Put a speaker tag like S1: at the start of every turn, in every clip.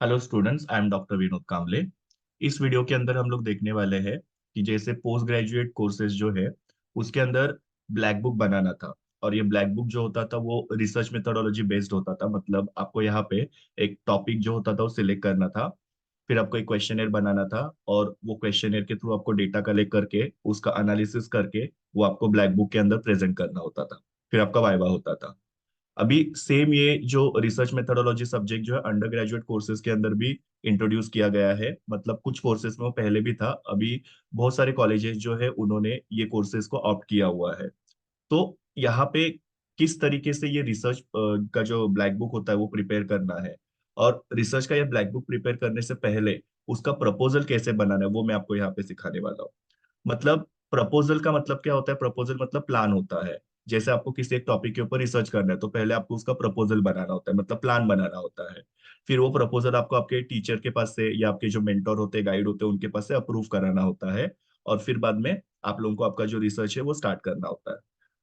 S1: Hello students, I am doctor Vinod Kamle. इस video के अंदर हम लोग देखने वाले हैं कि जैसे पोस्ट ग्रेजुएट कोर्सेज जो है उसके अंदर ब्लैक बुक बनाना था। और ये ब्लैक बुक जो होता था वो रिसर्च मेथोडोलॉजी बेस्ड होता था। मतलब आपको यहाँ पे एक टॉपिक जो होता था वो सिलेक्ट करना था, फिर आपको एक क्वेश्चनर बनाना था और वो क्वेश्चनर के थ्रू आपको डेटा कलेक्ट करके उसका एनालिसिस करके वो आपको ब्लैक बुक के अंदर प्रेजेंट करना होता था। फिर आपका वाइवा होता था। अभी सेम ये जो रिसर्च मेथोडोलॉजी सब्जेक्ट जो है अंडर ग्रेजुएट कोर्सेज के अंदर भी इंट्रोड्यूस किया गया है। मतलब कुछ कोर्सेज में वो पहले भी था, अभी बहुत सारे कॉलेजेस जो है उन्होंने ये कोर्सेज को ऑप्ट किया हुआ है। तो यहाँ पे किस तरीके से ये रिसर्च का जो ब्लैक बुक होता है वो प्रिपेयर करना है, और रिसर्च का ये ब्लैक बुक प्रिपेयर करने से पहले उसका प्रपोजल कैसे बनाना है वो मैं आपको यहाँ पे सिखाने वाला हूँ। मतलब प्रपोजल का मतलब क्या होता है? प्रपोजल मतलब प्लान होता है। जैसे आपको किसी एक टॉपिक के ऊपर रिसर्च करना है तो पहले आपको उसका प्रपोजल बनाना होता है, मतलब प्लान बनाना होता है। फिर वो प्रपोजल आपको आपके टीचर के पास से या आपके जो मेंटोर होते हैं, गाइड होते हैं, उनके पास से अप्रूव कराना होता है। और फिर बाद में आप लोगों को आपका जो रिसर्च है वो स्टार्ट करना होता है।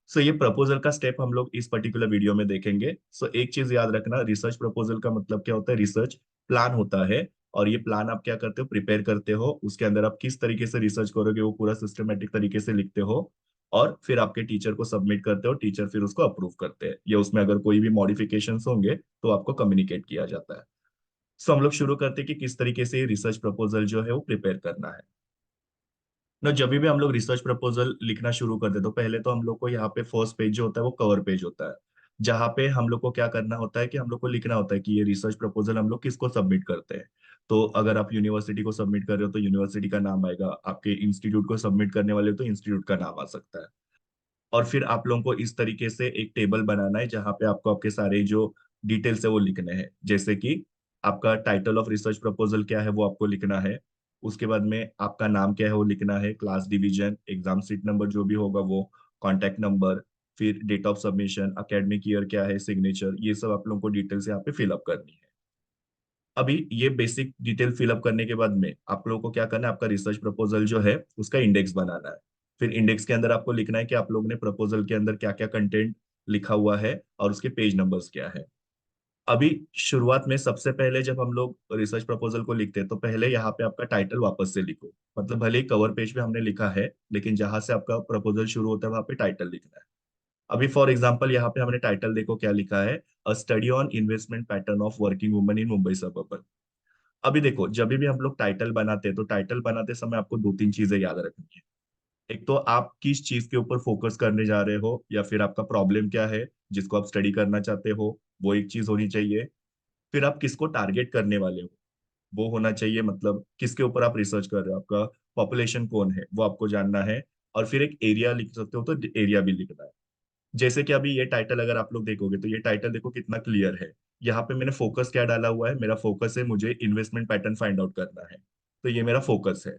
S1: सो ये प्रपोजल का स्टेप हम लोग इस पर्टिकुलर वीडियो में देखेंगे। सो एक चीज याद रखना, रिसर्च प्रपोजल का मतलब क्या होता है? रिसर्च प्लान होता है। और ये प्लान आप क्या करते हो? प्रिपेयर करते हो, उसके अंदर आप किस तरीके से रिसर्च करोगे वो पूरा सिस्टमेटिक तरीके से लिखते हो। और फिर आपके टीचर को सबमिट करते हो, टीचर फिर उसको अप्रूव करते हैं, या उसमें अगर कोई भी मॉडिफिकेशंस होंगे तो आपको कम्युनिकेट किया जाता है। सो हम लोग शुरू करते हैं कि किस तरीके से रिसर्च प्रपोजल जो है वो प्रिपेयर करना है ना। जब भी हम लोग रिसर्च प्रपोजल लिखना शुरू कर दे तो पहले तो हम लोग को यहाँ पे फर्स्ट पेज जो होता है वो कवर पेज होता है, जहाँ पे हम लोग को क्या करना होता है कि हम लोग को लिखना होता है कि ये रिसर्च प्रपोजल हम लोग किसको सबमिट करते हैं। तो अगर आप यूनिवर्सिटी को सबमिट कर रहे हो तो यूनिवर्सिटी का नाम आएगा, आपके इंस्टीट्यूट को सबमिट करने वाले हो तो इंस्टीट्यूट का नाम आ सकता है। और फिर आप लोगों को इस तरीके से एक टेबल बनाना है जहाँ पे आपको आपके सारे जो डिटेल्स है वो लिखने हैं। जैसे कि आपका टाइटल ऑफ रिसर्च प्रपोजल क्या है वो आपको लिखना है। उसके बाद में आपका नाम क्या है वो लिखना है, class division, exam seat number जो भी होगा वो, कॉन्टैक्ट नंबर, फिर date of submission, academic year क्या है, सिग्नेचर, ये सब आप लोगों को डिटेल्स यहाँ पे फिलअप करनी है। अभी ये बेसिक डिटेल फिलअप करने के बाद में आप लोगों को क्या करना है, आपका रिसर्च प्रपोजल जो है उसका इंडेक्स बनाना है। फिर इंडेक्स के अंदर आपको लिखना है कि आप लोगों ने प्रपोजल के अंदर क्या क्या कंटेंट लिखा हुआ है और उसके पेज नंबर्स क्या है। अभी शुरुआत में सबसे पहले जब हम लोग रिसर्च प्रपोजल को लिखते हैं तो पहले यहाँ पे आपका टाइटल वापस से लिखो। मतलब भले ही कवर पेज पे हमने लिखा है, लेकिन जहां से आपका प्रपोजल शुरू होता है वहां पे टाइटल लिखना है। अभी फॉर एग्जांपल यहाँ पे हमने टाइटल देखो क्या लिखा है, a study on investment pattern of working woman in Mumbai suburban. अभी देखो, जब भी हम लोग टाइटल बनाते हैं तो टाइटल बनाते समय आपको दो तीन चीजें याद रखनी है। एक तो आप किस चीज के ऊपर फोकस करने जा रहे हो, या फिर आपका प्रॉब्लम क्या है जिसको आप स्टडी करना चाहते हो, वो एक चीज होनी चाहिए। फिर आप किसको टारगेट करने वाले हो वो होना चाहिए, मतलब किसके ऊपर आप रिसर्च कर रहे हो, आपका पॉपुलेशन कौन है वो आपको जानना है। और फिर एक एरिया लिख सकते हो तो एरिया भी लिखना है। जैसे कि अभी ये टाइटल अगर आप लोग देखोगे तो ये टाइटल देखो कितना क्लियर है। यहाँ पे मैंने फोकस क्या डाला हुआ है, मेरा फोकस है मुझे इन्वेस्टमेंट पैटर्न फाइंड आउट करना है। तो ये मेरा फोकस है।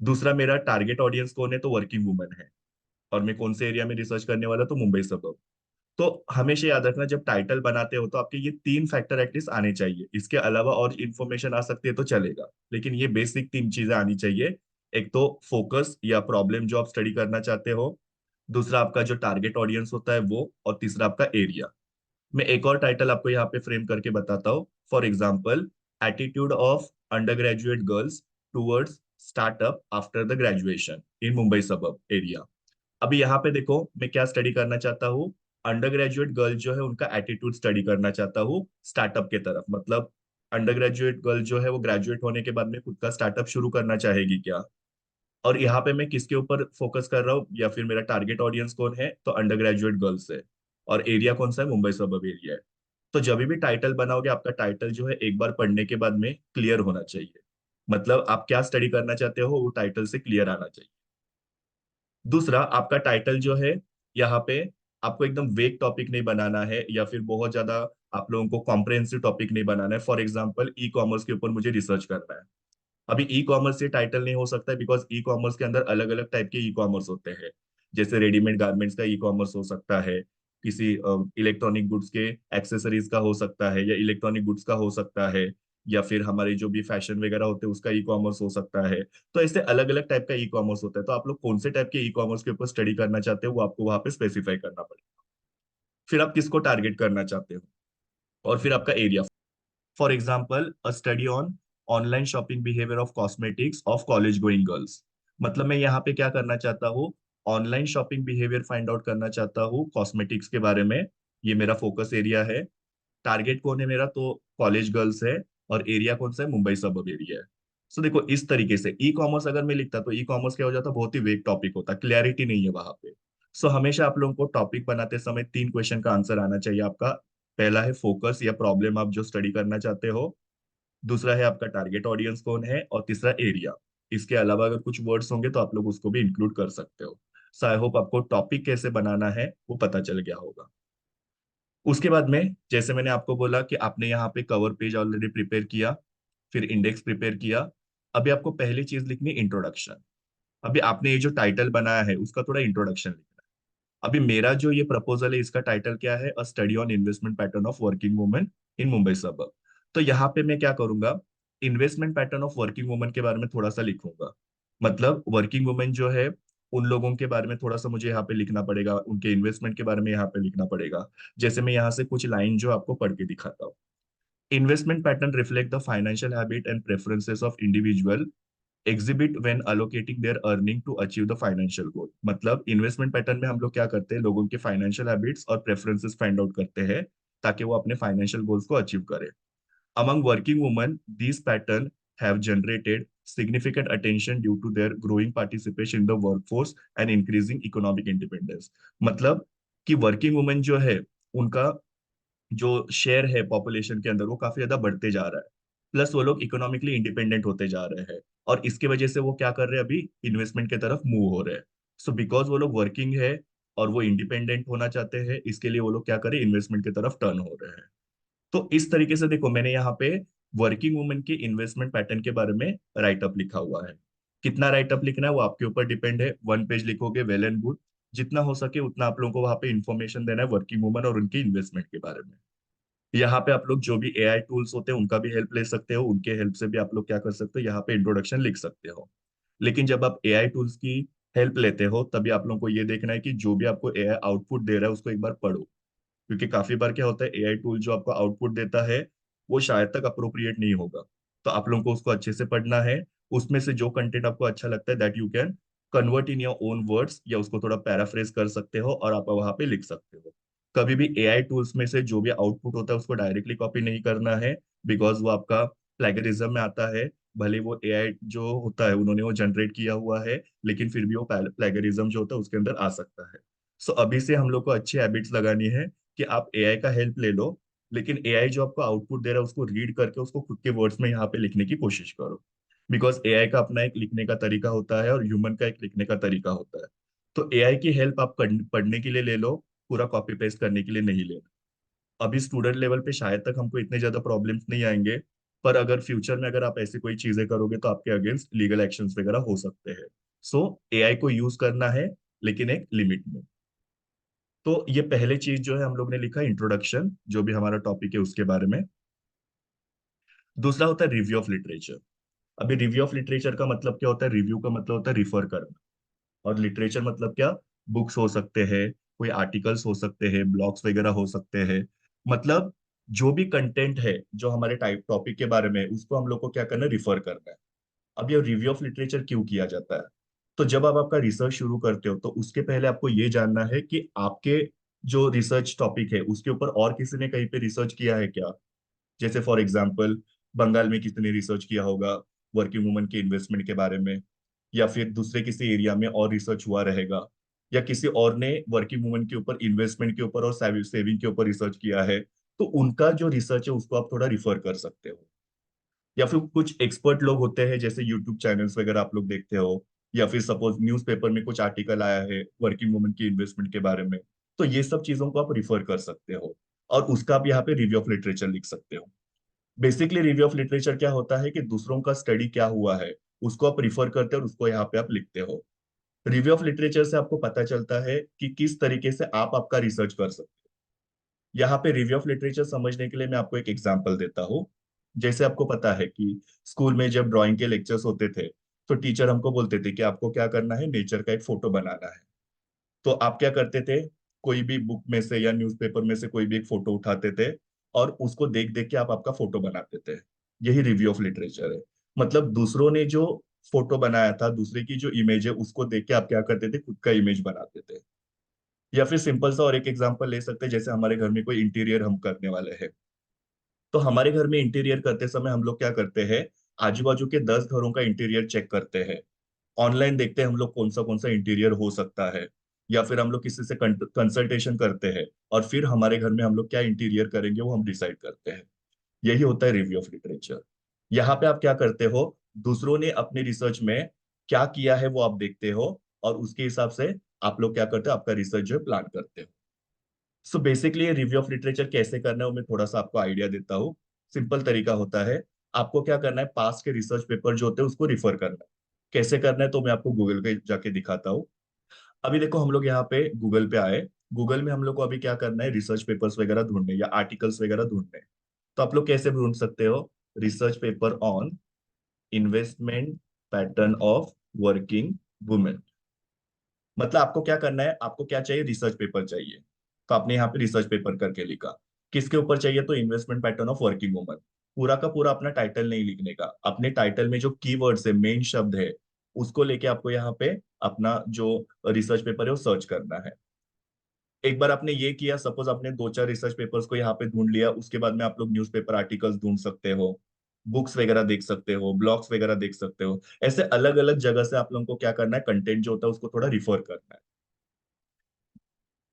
S1: दूसरा, मेरा टारगेट ऑडियंस कौन है, तो वर्किंग वुमन है। और मैं कौन से एरिया में रिसर्च करने वाला, तो मुंबई सबअर्ब। तो हमेशा याद रखना, जब टाइटल बनाते हो तो आपके ये तीन फैक्टर एटलीस्ट आने चाहिए। इसके अलावा और इन्फॉर्मेशन आ सकती है तो चलेगा, लेकिन ये बेसिक तीन चीजें आनी चाहिए। एक तो फोकस या प्रॉब्लम जो आप स्टडी करना चाहते हो, दूसरा आपका जो टारगेट ऑडियंस होता है वो, और तीसरा आपका एरिया। मैं एक और टाइटल आपको यहाँ पे फ्रेम करके बताता हूँ। For example, attitude of undergraduate girls towards startup after the graduation in Mumbai suburb area. अभी यहाँ पे देखो मैं क्या स्टडी करना चाहता हूँ, अंडर ग्रेजुएट गर्ल जो है उनका एटीट्यूड स्टडी करना चाहता हूँ स्टार्टअप के तरफ। मतलब अंडर ग्रेजुएट गर्ल जो है वो ग्रेजुएट होने के बाद में खुद का स्टार्टअप शुरू करना चाहेगी क्या। और यहाँ पे मैं किसके ऊपर फोकस कर रहा हूँ, या फिर मेरा टारगेट ऑडियंस कौन है, तो अंडर ग्रेजुएट गर्ल्स है। और एरिया कौन सा है, मुंबई सबअर्ब एरिया है। तो जब भी टाइटल बनाओगे आपका टाइटल जो है एक बार पढ़ने के बाद में क्लियर होना चाहिए। मतलब आप क्या स्टडी करना चाहते हो वो टाइटल से क्लियर आना चाहिए। दूसरा, आपका टाइटल जो है यहाँ पे आपको एकदम वेग टॉपिक नहीं बनाना है, या फिर बहुत ज्यादा आप लोगों को कॉम्प्रहेंसिव टॉपिक नहीं बनाना है। फॉर एग्जाम्पल, ई कॉमर्स के ऊपर मुझे रिसर्च करना है। अभी ई कॉमर्स ये टाइटल नहीं हो सकता है, बिकॉज ई कॉमर्स के अंदर अलग अलग टाइप के ई कॉमर्स होते हैं। जैसे रेडीमेड गारमेंट्स का ई कॉमर्स हो सकता है, किसी इलेक्ट्रॉनिक गुड्स के एक्सेसरीज का हो सकता है, या इलेक्ट्रॉनिक गुड्स का हो सकता है, या फिर हमारे जो भी फैशन वगैरह होते हैं उसका ई कॉमर्स हो सकता है। तो ऐसे अलग अलग टाइप का ई कॉमर्स होता है, तो आप लोग कौन से टाइप के ई कॉमर्स के ऊपर स्टडी करना चाहते हो वो आपको वहां पे स्पेसिफाई करना पड़ेगा। फिर आप किसको टारगेट करना चाहते हो, और फिर आपका area. For example a study on online shopping behaviour of cosmetics of college going girls. मतलब मैं यहाँ पे क्या करना चाहता हूँ, online shopping behaviour find out करना चाहता हूँ कॉस्मेटिक्स के बारे में। ये मेरा फोकस एरिया है। टारगेट कौन है मेरा, तो कॉलेज गर्ल्स है। और एरिया कौन सा है, मुंबई सबअर्ब एरिया है। सो देखो इस तरीके से ई कॉमर्स अगर मैं लिखता तो ई कॉमर्स क्या हो जाता, बहुत ही वेग टॉपिक होता, क्लैरिटी नहीं है वहां पे। सो हमेशा आप लोगों को टॉपिक बनाते समय 3 क्वेश्चन का आंसर आना चाहिए आपका। पहला है फोकस या प्रॉब्लम आप जो स्टडी करना चाहते हो। दूसरा है आपका टारगेट ऑडियंस कौन है, और तीसरा एरिया। इसके अलावा अगर कुछ वर्ड्स होंगे तो आप लोग उसको भी इंक्लूड कर सकते हो। सो आई होप आपको टॉपिक कैसे बनाना है वो पता चल गया होगा। उसके बाद में जैसे मैंने आपको बोला कि आपने यहाँ पे कवर पेज ऑलरेडी प्रिपेयर किया, फिर इंडेक्स प्रिपेयर किया। अभी आपको पहली चीज लिखनी इंट्रोडक्शन। अभी आपने ये जो टाइटल बनाया है उसका थोड़ा इंट्रोडक्शन लिखना है। अभी मेरा जो ये प्रपोजल है इसका टाइटल क्या है, a study on investment pattern of working women in Mumbai suburb. तो यहाँ पे मैं क्या करूंगा, investment pattern of working women के बारे में थोड़ा सा लिखूंगा। मतलब वर्किंग वुमेन जो है उन लोगों के बारे में थोड़ा सा मुझे यहाँ पे लिखना पड़ेगा, उनके इन्वेस्टमेंट के बारे में यहाँ पे लिखना पड़ेगा। जैसे मैं यहाँ से कुछ लाइन जो आपको पढ़ के दिखाता हूँ। Investment pattern reflect the financial habit and preferences of individual exhibit when allocating their earning to achieve the financial goal. मतलब इन्वेस्टमेंट पैटर्न में हम लोग क्या करते हैं, लोगों के फाइनेंशियल हैबिट्स और प्रेफरेंसेस फाइंड आउट करते हैं ताकि वो अपने फाइनेंशियल गोल्स को अचीव करें। Among working women, these patterns have generated significant attention due to their growing participation in the workforce and increasing economic independence। मतलब कि वर्किंग वुमेन जो है उनका जो शेयर है पॉपुलेशन के अंदर वो काफी ज्यादा बढ़ते जा रहा है। प्लस वो लोग इकोनॉमिकली इंडिपेंडेंट होते जा रहे हैं। और इसके वजह से वो क्या कर रहे हैं, अभी इन्वेस्टमेंट की तरफ मूव हो रहे हैं। सो बिकॉज वो लोग वर्किंग है और वो इंडिपेंडेंट होना चाहते हैं, इसके लिए वो लोग क्या करें, इन्वेस्टमेंट की तरफ टर्न हो रहे हैं। तो इस तरीके से देखो मैंने यहाँ पे वर्किंग वुमेन के इन्वेस्टमेंट पैटर्न के बारे में राइटअप लिखा हुआ है। कितना राइटअप लिखना है वो आपके ऊपर डिपेंड है, 1 पेज लिखोगे वेल एंड गुड। जितना हो सके उतना आप लोगों को वहां पे इंफॉर्मेशन देना है वर्किंग वुमन और उनकी इन्वेस्टमेंट के बारे में। यहाँ पे आप लोग जो भी एआई टूल्स होते हैं उनका भी हेल्प ले सकते हो, उनके हेल्प से भी आप लोग क्या कर सकते हो, यहाँ पे इंट्रोडक्शन लिख सकते हो। लेकिन जब आप एआई टूल्स की हेल्प लेते हो तभी आप लोगों को ये देखना है कि जो भी आपको एआई आउटपुट दे रहा है उसको एक बार पढ़ो। क्योंकि काफी बार क्या होता है, एआई टूल जो आपको आउटपुट देता है वो शायद तक अप्रोप्रिएट नहीं होगा। तो आप लोगों को उसको अच्छे से पढ़ना है। उसमें से जो कंटेंट आपको अच्छा लगता है that you can convert in your own words, या उसको थोड़ा पैराफ्रेज कर सकते हो और आप वहां पे लिख सकते हो। कभी भी एआई टूल्स में से जो भी आउटपुट होता है उसको डायरेक्टली कॉपी नहीं करना है, बिकॉज वो आपका प्लेगरिज्म में आता है। भले वो एआई जो होता है उन्होंने वो जनरेट किया हुआ है, लेकिन फिर भी वो प्लेगरिज्म जो होता है उसके अंदर आ सकता है। सो अभी से हम लोग को अच्छी हैबिट्स लगानी है कि आप एआई का हेल्प ले लो, लेकिन एआई जो आपको आउटपुट दे रहा है उसको रीड करके उसको खुद के वर्ड्स में यहाँ पे लिखने की कोशिश करो। बिकॉज एआई का अपना एक लिखने का तरीका होता है और ह्यूमन का एक लिखने का तरीका होता है। तो एआई की हेल्प आप पढ़ने के लिए ले लो, पूरा कॉपी पेस्ट करने के लिए नहीं लेना। अभी स्टूडेंट लेवल पे शायद तक हमको इतने ज्यादा प्रॉब्लम्स नहीं आएंगे, पर अगर फ्यूचर में अगर आप ऐसी कोई चीजें करोगे तो आपके अगेंस्ट लीगल एक्शंस वगैरह हो सकते हैं। सो एआई को यूज करना है, लेकिन एक लिमिट में। तो ये पहले चीज जो है हम लोग ने लिखा इंट्रोडक्शन, जो भी हमारा टॉपिक है उसके बारे में। दूसरा होता है रिव्यू ऑफ लिटरेचर। अभी रिव्यू ऑफ लिटरेचर का मतलब क्या होता है, रिव्यू का मतलब होता है रिफर करना। और लिटरेचर मतलब क्या, बुक्स हो सकते हैं, कोई आर्टिकल्स हो सकते हैं, ब्लॉग्स वगैरह हो सकते हैं। मतलब जो भी कंटेंट है जो हमारे टाइप टॉपिक के बारे में है, उसको हम लोग को क्या करना है, रिफर करना है। अब ये रिव्यू ऑफ लिटरेचर क्यों किया जाता है, तो जब आप आपका रिसर्च शुरू करते हो तो उसके पहले आपको ये जानना है कि आपके जो रिसर्च टॉपिक है उसके ऊपर और किसी ने कहीं पे रिसर्च किया है क्या। जैसे फॉर एग्जाम्पल बंगाल में किसी ने रिसर्च किया होगा वर्किंग वुमन के इन्वेस्टमेंट के बारे में, या फिर दूसरे किसी एरिया में और रिसर्च हुआ रहेगा, या किसी और ने वर्किंग वुमन के ऊपर इन्वेस्टमेंट के ऊपर और सेविंग के ऊपर रिसर्च किया है। तो उनका जो रिसर्च है उसको आप थोड़ा रिफर कर सकते हो। या फिर कुछ एक्सपर्ट लोग होते हैं जैसे यूट्यूब चैनल्स वगैरह आप लोग देखते हो, या फिर सपोज न्यूज़पेपर में कुछ आर्टिकल आया है वर्किंग वुमन की इन्वेस्टमेंट के बारे में, तो ये सब चीजों को आप रिफर कर सकते हो। और उसका आप यहाँ पे रिव्यू ऑफ लिटरेचर लिख सकते हो। बेसिकली रिव्यू ऑफ लिटरेचर क्या होता है कि दूसरों का स्टडी क्या हुआ है उसको आप रिफर करते हो और उसको यहाँ पे आप लिखते हो। रिव्यू ऑफ लिटरेचर से आपको पता चलता है कि किस तरीके से आप आपका रिसर्च कर सकते हो। यहाँ पे रिव्यू ऑफ लिटरेचर समझने के लिए मैं आपको एक एग्जांपल देता हूँ। जैसे आपको पता है कि स्कूल में जब ड्राइंग के लेक्चर्स होते थे तो टीचर हमको बोलते थे कि आपको क्या करना है, नेचर का एक फोटो बनाना है। तो आप क्या करते थे, कोई भी बुक में से या न्यूज़पेपर में से कोई भी एक फोटो उठाते थे, और उसको देख देख के आप आपका फोटो बना देते हैं। यही रिव्यू ऑफ लिटरेचर है। मतलब दूसरों ने जो फोटो बनाया था, दूसरे की जो इमेज है, उसको देख के आप क्या करते थे, खुद का इमेज बनाते थे। या फिर सिंपल सा और एक एग्जांपल ले सकते हैं, जैसे हमारे घर में कोई इंटीरियर हम करने वाले हैं, तो हमारे घर में इंटीरियर करते समय हम लोग क्या करते हैं, आजू बाजू के 10 घरों का इंटीरियर चेक करते हैं। ऑनलाइन देखते हैं हम लोग कौन सा इंटीरियर हो सकता है, या फिर हम लोग किसी से कंसल्टेशन करते हैं, और फिर हमारे घर में हम लोग क्या इंटीरियर करेंगे वो हम डिसाइड करते हैं। यही होता है रिव्यू ऑफ लिटरेचर। यहाँ पे आप क्या करते हो, दूसरों ने अपनी रिसर्च में क्या किया है वो आप देखते हो, और उसके हिसाब से आप लोग क्या करते हो, आपका रिसर्च जो है प्लान करते हो। सो बेसिकली ये रिव्यू ऑफ लिटरेचर कैसे करना है वो मैं थोड़ा सा आपको आइडिया देता हूँ। सिंपल तरीका होता है, आपको क्या करना है, पास के रिसर्च पेपर जो होते हैं उसको रिफर करना है। कैसे करना है तो मैं आपको गूगल पे जाके दिखाता हूँ। अभी देखो हम लोग यहाँ पे गूगल पे आए। गूगल में हम लोग को अभी क्या करना है, रिसर्च पेपर्स वगैरह ढूंढने या आर्टिकल्स वगैरह ढूंढने। तो आप लोग कैसे ढूंढ सकते हो, research paper on investment pattern of working women. मतलब आपको क्या करना है, आपको क्या चाहिए, रिसर्च पेपर चाहिए। तो आपने यहाँ पे रिसर्च पेपर करके लिखा। किसके ऊपर चाहिए, तो investment pattern of working woman. पूरा का पूरा अपना टाइटल नहीं लिखने का, अपने टाइटल में जो कीवर्ड्स है, मेन शब्द है, उसको लेके आपको यहाँ पे अपना जो रिसर्च पेपर है वो सर्च करना है। एक बार आपने ये किया, सपोज आपने दो चार रिसर्च पेपर्स को यहाँ पे ढूंढ लिया, उसके बाद में आप लोग न्यूज़पेपर आर्टिकल्स ढूंढ सकते हो, बुक्स वगैरह देख सकते हो, ब्लॉग्स वगैरह देख सकते हो। ऐसे अलग अलग जगह से आप लोगों को क्या करना है, कंटेंट जो होता है उसको थोड़ा रिफर करना है।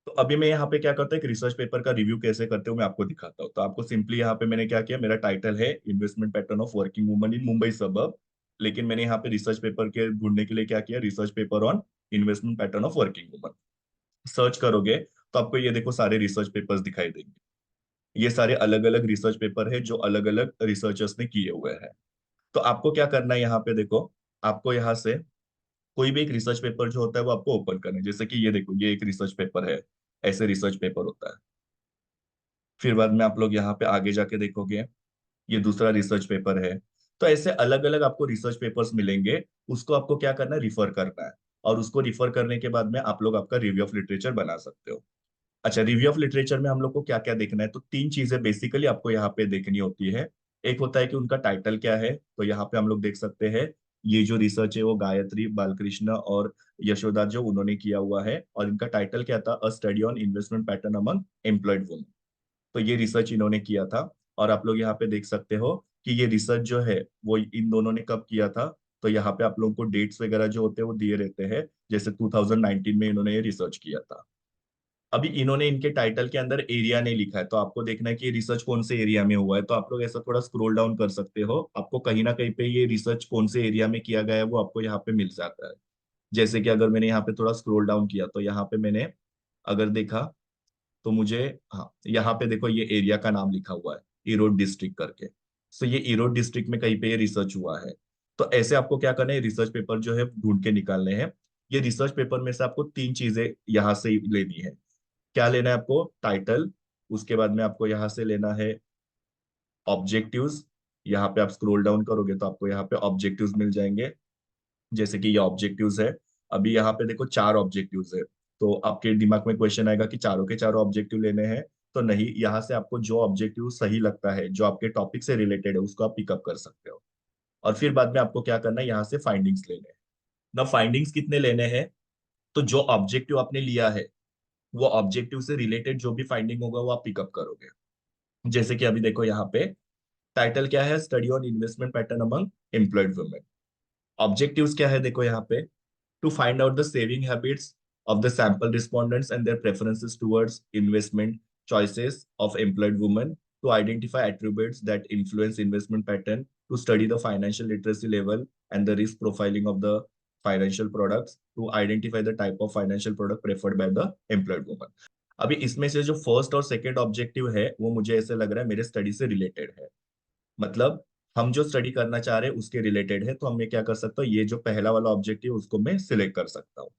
S1: तो अभी मैं यहाँ पे क्या करता हूँ, एक रिसर्च पेपर का रिव्यू कैसे करते हो मैं आपको दिखाता हूँ। तो आपको सिंपली यहाँ पे मैंने क्या किया, मेरा टाइटल है investment pattern of working woman in Mumbai suburb, लेकिन मैंने यहाँ पे रिसर्च पेपर के ढूंढने के लिए क्या किया, research paper on investment pattern of working woman. Search करोगे तो आपको ये देखो सारे रिसर्च पेपर्स दिखाई देंगे। ये सारे अलग अलग रिसर्च पेपर है जो अलग अलग रिसर्चर्स ने किए हुए हैं। तो आपको क्या करना है, यहाँ पे देखो, आपको यहाँ से कोई भी एक रिसर्च पेपर जो होता है वो आपको ओपन करना है। जैसे कि ये देखो, ये एक रिसर्च पेपर है, ऐसे रिसर्च पेपर होता है। फिर बाद में आप लोग यहाँ पे आगे जाके देखोगे, ये दूसरा रिसर्च पेपर है। तो ऐसे अलग अलग आपको रिसर्च पेपर्स मिलेंगे, उसको आपको क्या करना है, रिफर करना है। और उसको रिफर करने के बाद में आप लोग आपका रिव्यू ऑफ लिटरेचर बना सकते हो। अच्छा, रिव्यू ऑफ लिटरेचर में हम लोग को क्या क्या देखना है, तो तीन चीजें बेसिकली आपको यहाँ पे देखनी होती है। एक होता है कि उनका टाइटल क्या है, तो यहाँ पे हम लोग देख सकते हैं, ये जो रिसर्च है वो गायत्री बालकृष्ण और यशोदा जो उन्होंने किया हुआ है, और इनका टाइटल क्या था, अ study on investment pattern among employed women. तो ये रिसर्च इन्होंने किया था। और आप लोग यहाँ पे देख सकते हो कि ये रिसर्च जो है वो इन दोनों ने कब किया था। तो यहाँ पे आप लोगों को डेट्स वगैरह जो होते हैं वो दिए रहते हैं। जैसे 2019 में इन्होंने ये रिसर्च किया था। अभी इन्होंने इनके टाइटल के अंदर एरिया नहीं लिखा है, तो आपको देखना है कि ये रिसर्च कौन से एरिया में हुआ है। तो आप लोग ऐसा थोड़ा स्क्रॉल डाउन कर सकते हो, आपको कहीं ना कहीं पे ये रिसर्च कौन से एरिया में किया गया है वो आपको यहाँ पे मिल जाता है। जैसे कि अगर मैंने यहाँ पे थोड़ा स्क्रॉल डाउन किया तो यहाँ पे मैंने अगर देखा, तो मुझे, हाँ यहाँ पे देखो ये एरिया का नाम लिखा हुआ है, ईरोड डिस्ट्रिक्ट करके। सो ये ईरोड डिस्ट्रिक्ट में कहीं पे ये रिसर्च हुआ है। तो ऐसे आपको क्या करना है, रिसर्च पेपर जो है ढूंढ के निकालने हैं। ये रिसर्च पेपर में से आपको तीन चीजें यहाँ से ही लेनी है। क्या लेना है आपको, टाइटल, उसके बाद में आपको यहाँ से लेना है ऑब्जेक्टिव्स। यहाँ पे आप स्क्रॉल डाउन करोगे तो आपको यहाँ पे ऑब्जेक्टिव्स मिल जाएंगे। जैसे कि ये ऑब्जेक्टिव्स है। अभी यहाँ पे देखो चार ऑब्जेक्टिव्स है। तो आपके दिमाग में क्वेश्चन आएगा कि चारों के चारों ऑब्जेक्टिव लेने हैं। तो नहीं, यहाँ से आपको जो ऑब्जेक्टिव सही लगता है, जो आपके टॉपिक से रिलेटेड है, उसको आप पिकअप कर सकते हो। और फिर बाद में आपको क्या करना है, यहाँ से फाइंडिंग्स लेने हैं। ना फाइंडिंग्स कितने लेने हैं, तो जो ऑब्जेक्टिव आपने लिया है वो ऑब्जेक्टिव से रिलेटेड जो भी फाइंडिंग होगा वो आप पिकअप करोगे। जैसे कि अभी देखो यहाँ पे टाइटल क्या है, study on investment pattern among employed women. Objectives क्या है देखो यहाँ पे, to find out the saving habits of the sample respondents and their preferences towards investment choices of employed women, to identify attributes that influence investment pattern, to study the financial literacy level and the risk profiling of the financial products, to identify the type of financial product preferred by the employed woman। अभी इसमें से जो first और second objective है वो मुझे ऐसे लग रहा है मेरे स्टडी से रिलेटेड है। मतलब हम जो स्टडी करना चाह रहे हैं उसके रिलेटेड है, तो मैं क्या कर सकता हूँ, ये जो पहला वाला ऑब्जेक्टिव उसको मैं सिलेक्ट कर सकता हूँ।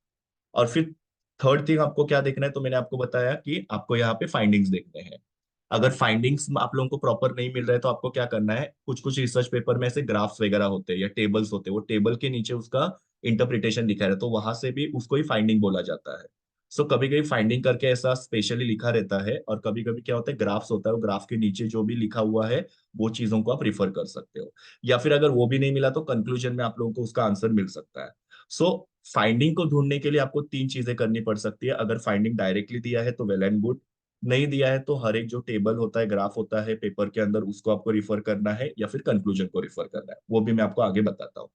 S1: और फिर थर्ड थिंग आपको क्या देखना है, तो मैंने आपको बताया कि आपको यहाँ पे फाइंडिंग्स देखने हैं। अगर फाइंडिंग्स आप लोगों को प्रॉपर नहीं मिल रहा है तो आपको क्या करना है, कुछ कुछ रिसर्च पेपर में ऐसे ग्राफ्स वगैरह होते हैं या टेबल्स होते हैं, वो टेबल के नीचे उसका इंटरप्रिटेशन लिखा है, तो वहां से भी उसको ही फाइंडिंग बोला जाता है। सो कभी कभी फाइंडिंग करके ऐसा स्पेशली लिखा रहता है, और कभी कभी क्या होता है ग्राफ्स होता है, वो ग्राफ के नीचे जो भी लिखा हुआ है वो चीजों को आप रिफर कर सकते हो। या फिर अगर वो भी नहीं मिला तो कंक्लूजन में आप लोगों को उसका आंसर मिल सकता है। सो फाइंडिंग को ढूंढने के लिए आपको तीन चीजें करनी पड़ सकती है। अगर फाइंडिंग डायरेक्टली दिया है तो वेल एंड गुड, नहीं दिया है तो हर एक जो टेबल होता है, ग्राफ होता है पेपर के अंदर, उसको आपको रिफर करना है या फिर कंक्लूजन को रिफर करना है, वो भी मैं आपको आगे बताता हूँ।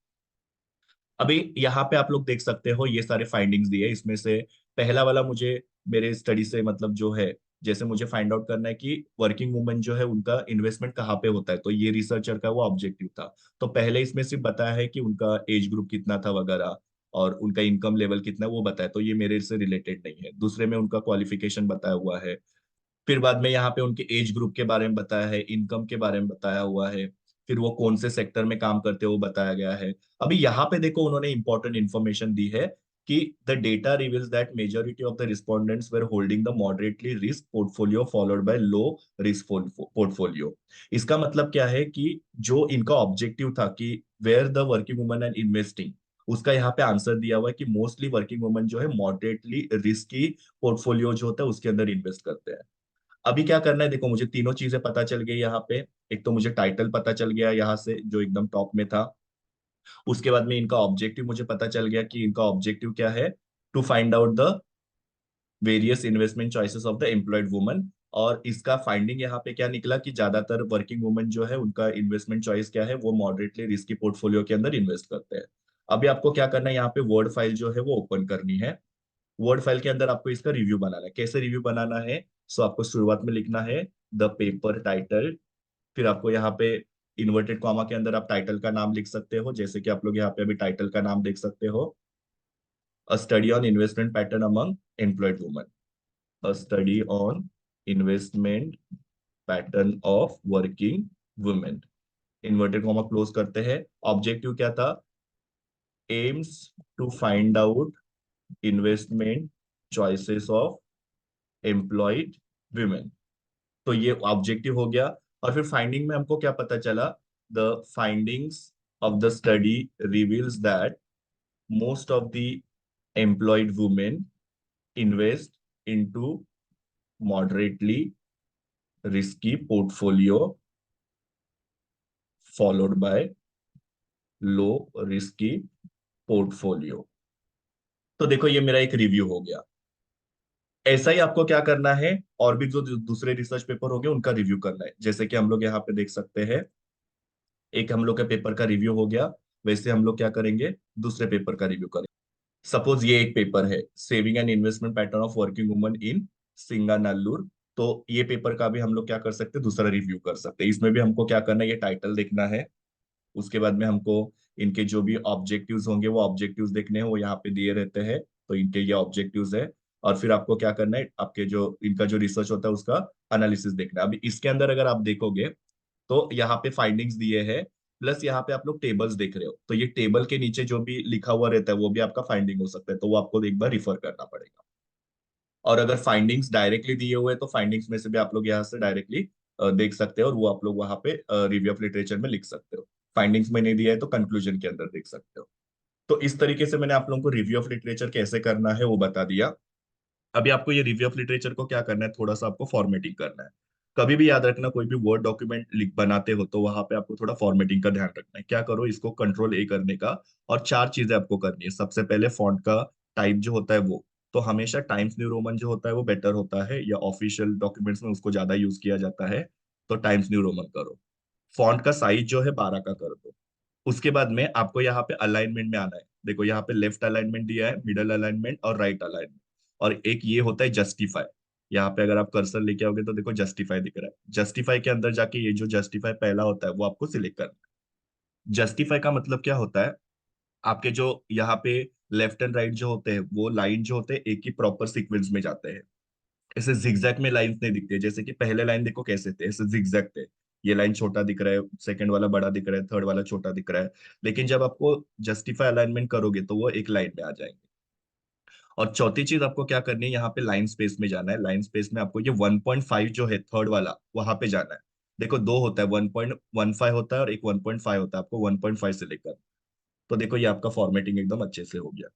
S1: अभी यहाँ पे आप लोग देख सकते हो ये सारे फाइंडिंग्स दिए, इसमें से पहला वाला मुझे मेरे स्टडी से मतलब जो है, जैसे मुझे फाइंड आउट करना है कि वर्किंग वुमेन जो है उनका इन्वेस्टमेंट कहाँ पे होता है, तो ये रिसर्चर का वो ऑब्जेक्टिव था। तो पहले इसमें सिर्फ बताया है कि उनका एज ग्रुप कितना था वगैरह, और उनका इनकम लेवल कितना है वो बताया, तो ये मेरे से रिलेटेड नहीं है। दूसरे में उनका क्वालिफिकेशन बताया हुआ है। फिर बाद में यहाँ पे उनके एज ग्रुप के बारे में बताया है, इनकम के बारे में बताया हुआ है, फिर वो कौन से सेक्टर में काम करते हैं वो बताया गया है। अभी यहाँ पे देखो उन्होंने इंपॉर्टेंट इन्फॉर्मेशन दी है कि the data reveals that majority of the respondents were holding the moderately risk portfolio followed by low risk portfolio. इसका मतलब क्या है कि जो इनका ऑब्जेक्टिव था कि where the working woman and investing, उसका यहाँ पे आंसर दिया हुआ है कि मोस्टली वर्किंग वुमन जो है मॉडरेटली रिस्की पोर्टफोलियो जो होता है उसके अंदर इन्वेस्ट करते हैं। अभी क्या करना है, देखो मुझे तीनों चीजें पता चल गई यहाँ पे। एक तो मुझे टाइटल पता चल गया यहाँ से जो एकदम टॉप में था। उसके बाद में इनका ऑब्जेक्टिव मुझे पता चल गया कि इनका ऑब्जेक्टिव क्या है, to find out the various investment choices of the employed woman. और इसका फाइंडिंग यहाँ पे क्या निकला कि ज्यादातर वर्किंग वुमन जो है उनका इन्वेस्टमेंट चॉइस क्या है, वो मॉडरेटली रिस्की पोर्टफोलियो के अंदर इन्वेस्ट करते हैं। अभी आपको क्या करना है, यहाँ पे वर्ड फाइल जो है वो ओपन करनी है। वर्ड फाइल के अंदर आपको इसका रिव्यू बनाना है। कैसे रिव्यू बनाना है, सो आपको शुरुआत में लिखना है द पेपर टाइटल। फिर आपको यहाँ पे इन्वर्टेड कॉमा के अंदर आप टाइटल का नाम लिख सकते हो, जैसे कि आप लोग यहाँ पे अभी टाइटल का नाम देख सकते हो, a study on investment pattern among employed woman, a study on investment pattern of working women. Inverted comma close करते हैं। ऑब्जेक्टिव क्या था, aims to find out investment choices of employed women. तो ये ऑब्जेक्टिव हो गया। और फिर फाइंडिंग में हमको क्या पता चला, the findings of the study reveals that most of the employed women invest into moderately risky portfolio followed by low risky portfolio. तो देखो ये मेरा एक रिव्यू हो गया। ऐसा ही आपको क्या करना है, और भी जो दूसरे रिसर्च पेपर होंगे उनका रिव्यू करना है। जैसे कि हम लोग यहाँ पे देख सकते हैं, एक हम लोग के पेपर का रिव्यू हो गया, वैसे हम लोग क्या करेंगे, दूसरे पेपर का रिव्यू करेंगे। सपोज ये एक पेपर है, saving and investment pattern of working woman in Singanallur. तो ये पेपर का भी हम लोग क्या कर सकते हैं, दूसरा रिव्यू कर सकते हैं। इसमें भी हमको क्या करना है, ये टाइटल देखना है। उसके बाद में हमको इनके जो भी ऑब्जेक्टिव्स होंगे वो ऑब्जेक्टिव्स देखने हैं, वो यहाँ पे दिए रहते हैं। तो इनके ये ऑब्जेक्टिव्स है। और फिर आपको क्या करना है, आपके जो इनका जो रिसर्च होता है उसका एनालिसिस देखना है। अभी इसके अंदर अगर आप देखोगे तो यहाँ पे फाइंडिंग्स दिए हैं, प्लस यहाँ पे आप लोग टेबल्स देख रहे हो, तो ये टेबल के नीचे जो भी लिखा हुआ रहता है वो भी आपका फाइंडिंग हो सकता है, तो वो आपको एक बार रिफर करना पड़ेगा। और अगर फाइंडिंग्स डायरेक्टली दिए हुए हैं तो फाइंडिंग्स में से भी आप लोग यहाँ से डायरेक्टली देख सकते हो, और वो आप लोग वहां पे रिव्यू ऑफ लिटरेचर में लिख सकते हो। फाइंडिंग्स में नहीं दिया है तो कंक्लूजन के अंदर देख सकते हो। तो इस तरीके से मैंने आप लोगों को रिव्यू ऑफ लिटरेचर कैसे करना है वो बता दिया। अभी आपको ये रिव्यू ऑफ लिटरेचर को क्या करना है, थोड़ा सा आपको फॉर्मेटिंग करना है। कभी भी याद रखना, कोई भी वर्ड डॉक्यूमेंट लिख बनाते हो तो वहां पे आपको थोड़ा फॉर्मेटिंग का ध्यान रखना है। क्या करो, इसको कंट्रोल ए करने का, और चार चीजें आपको करनी है। सबसे पहले फॉन्ट का टाइप जो होता है वो, तो हमेशा टाइम्स न्यू रोमन जो होता है वो बेटर होता है, या ऑफिशियल डॉक्यूमेंट्स में उसको ज्यादा यूज किया जाता है, तो टाइम्स न्यू रोमन करो। फॉन्ट का साइज जो है 12 का कर दो। उसके बाद में आपको यहाँ पे अलाइनमेंट में आना है। देखो यहाँ पे लेफ्ट अलाइनमेंट दिया है, मिडल अलाइनमेंट और राइट अलाइनमेंट। और एक ये होता है जस्टिफाई। यहाँ पे अगर आप कर्सर लेके आओगे तो देखो जस्टिफाई दिख रहा है। जस्टिफाई के अंदर जाके ये जो जस्टिफाई पहला होता है वो आपको सिलेक्ट करना है। जस्टिफाई का मतलब क्या होता है, आपके जो यहाँ पे लेफ्ट एंड राइट जो होते हैं वो लाइन जो होते हैं एक ही प्रॉपर सीक्वेंस में जाते हैं। ऐसे जिगजैग में लाइंस नहीं दिखती है, जैसे कि पहले लाइन देखो कैसे थे, ऐसे जिगजैग थे। ये लाइन छोटा दिख रहा है, सेकंड वाला बड़ा दिख रहा है, थर्ड वाला छोटा दिख रहा है। लेकिन जब आपको जस्टिफाई अलाइनमेंट करोगे तो वो एक लाइन में आ जाएंगे। और चौथी चीज आपको क्या करनी है, यहाँ पे लाइन स्पेस में जाना है। लाइन स्पेस में आपको ये 1.5 जो है थर्ड वाला वहां पे जाना है। देखो दो होता है, 1.15 होता है और एक 1.5 होता है, आपको 1.5 से लेकर। तो देखो ये आपका फॉर्मेटिंग एकदम अच्छे से हो गया।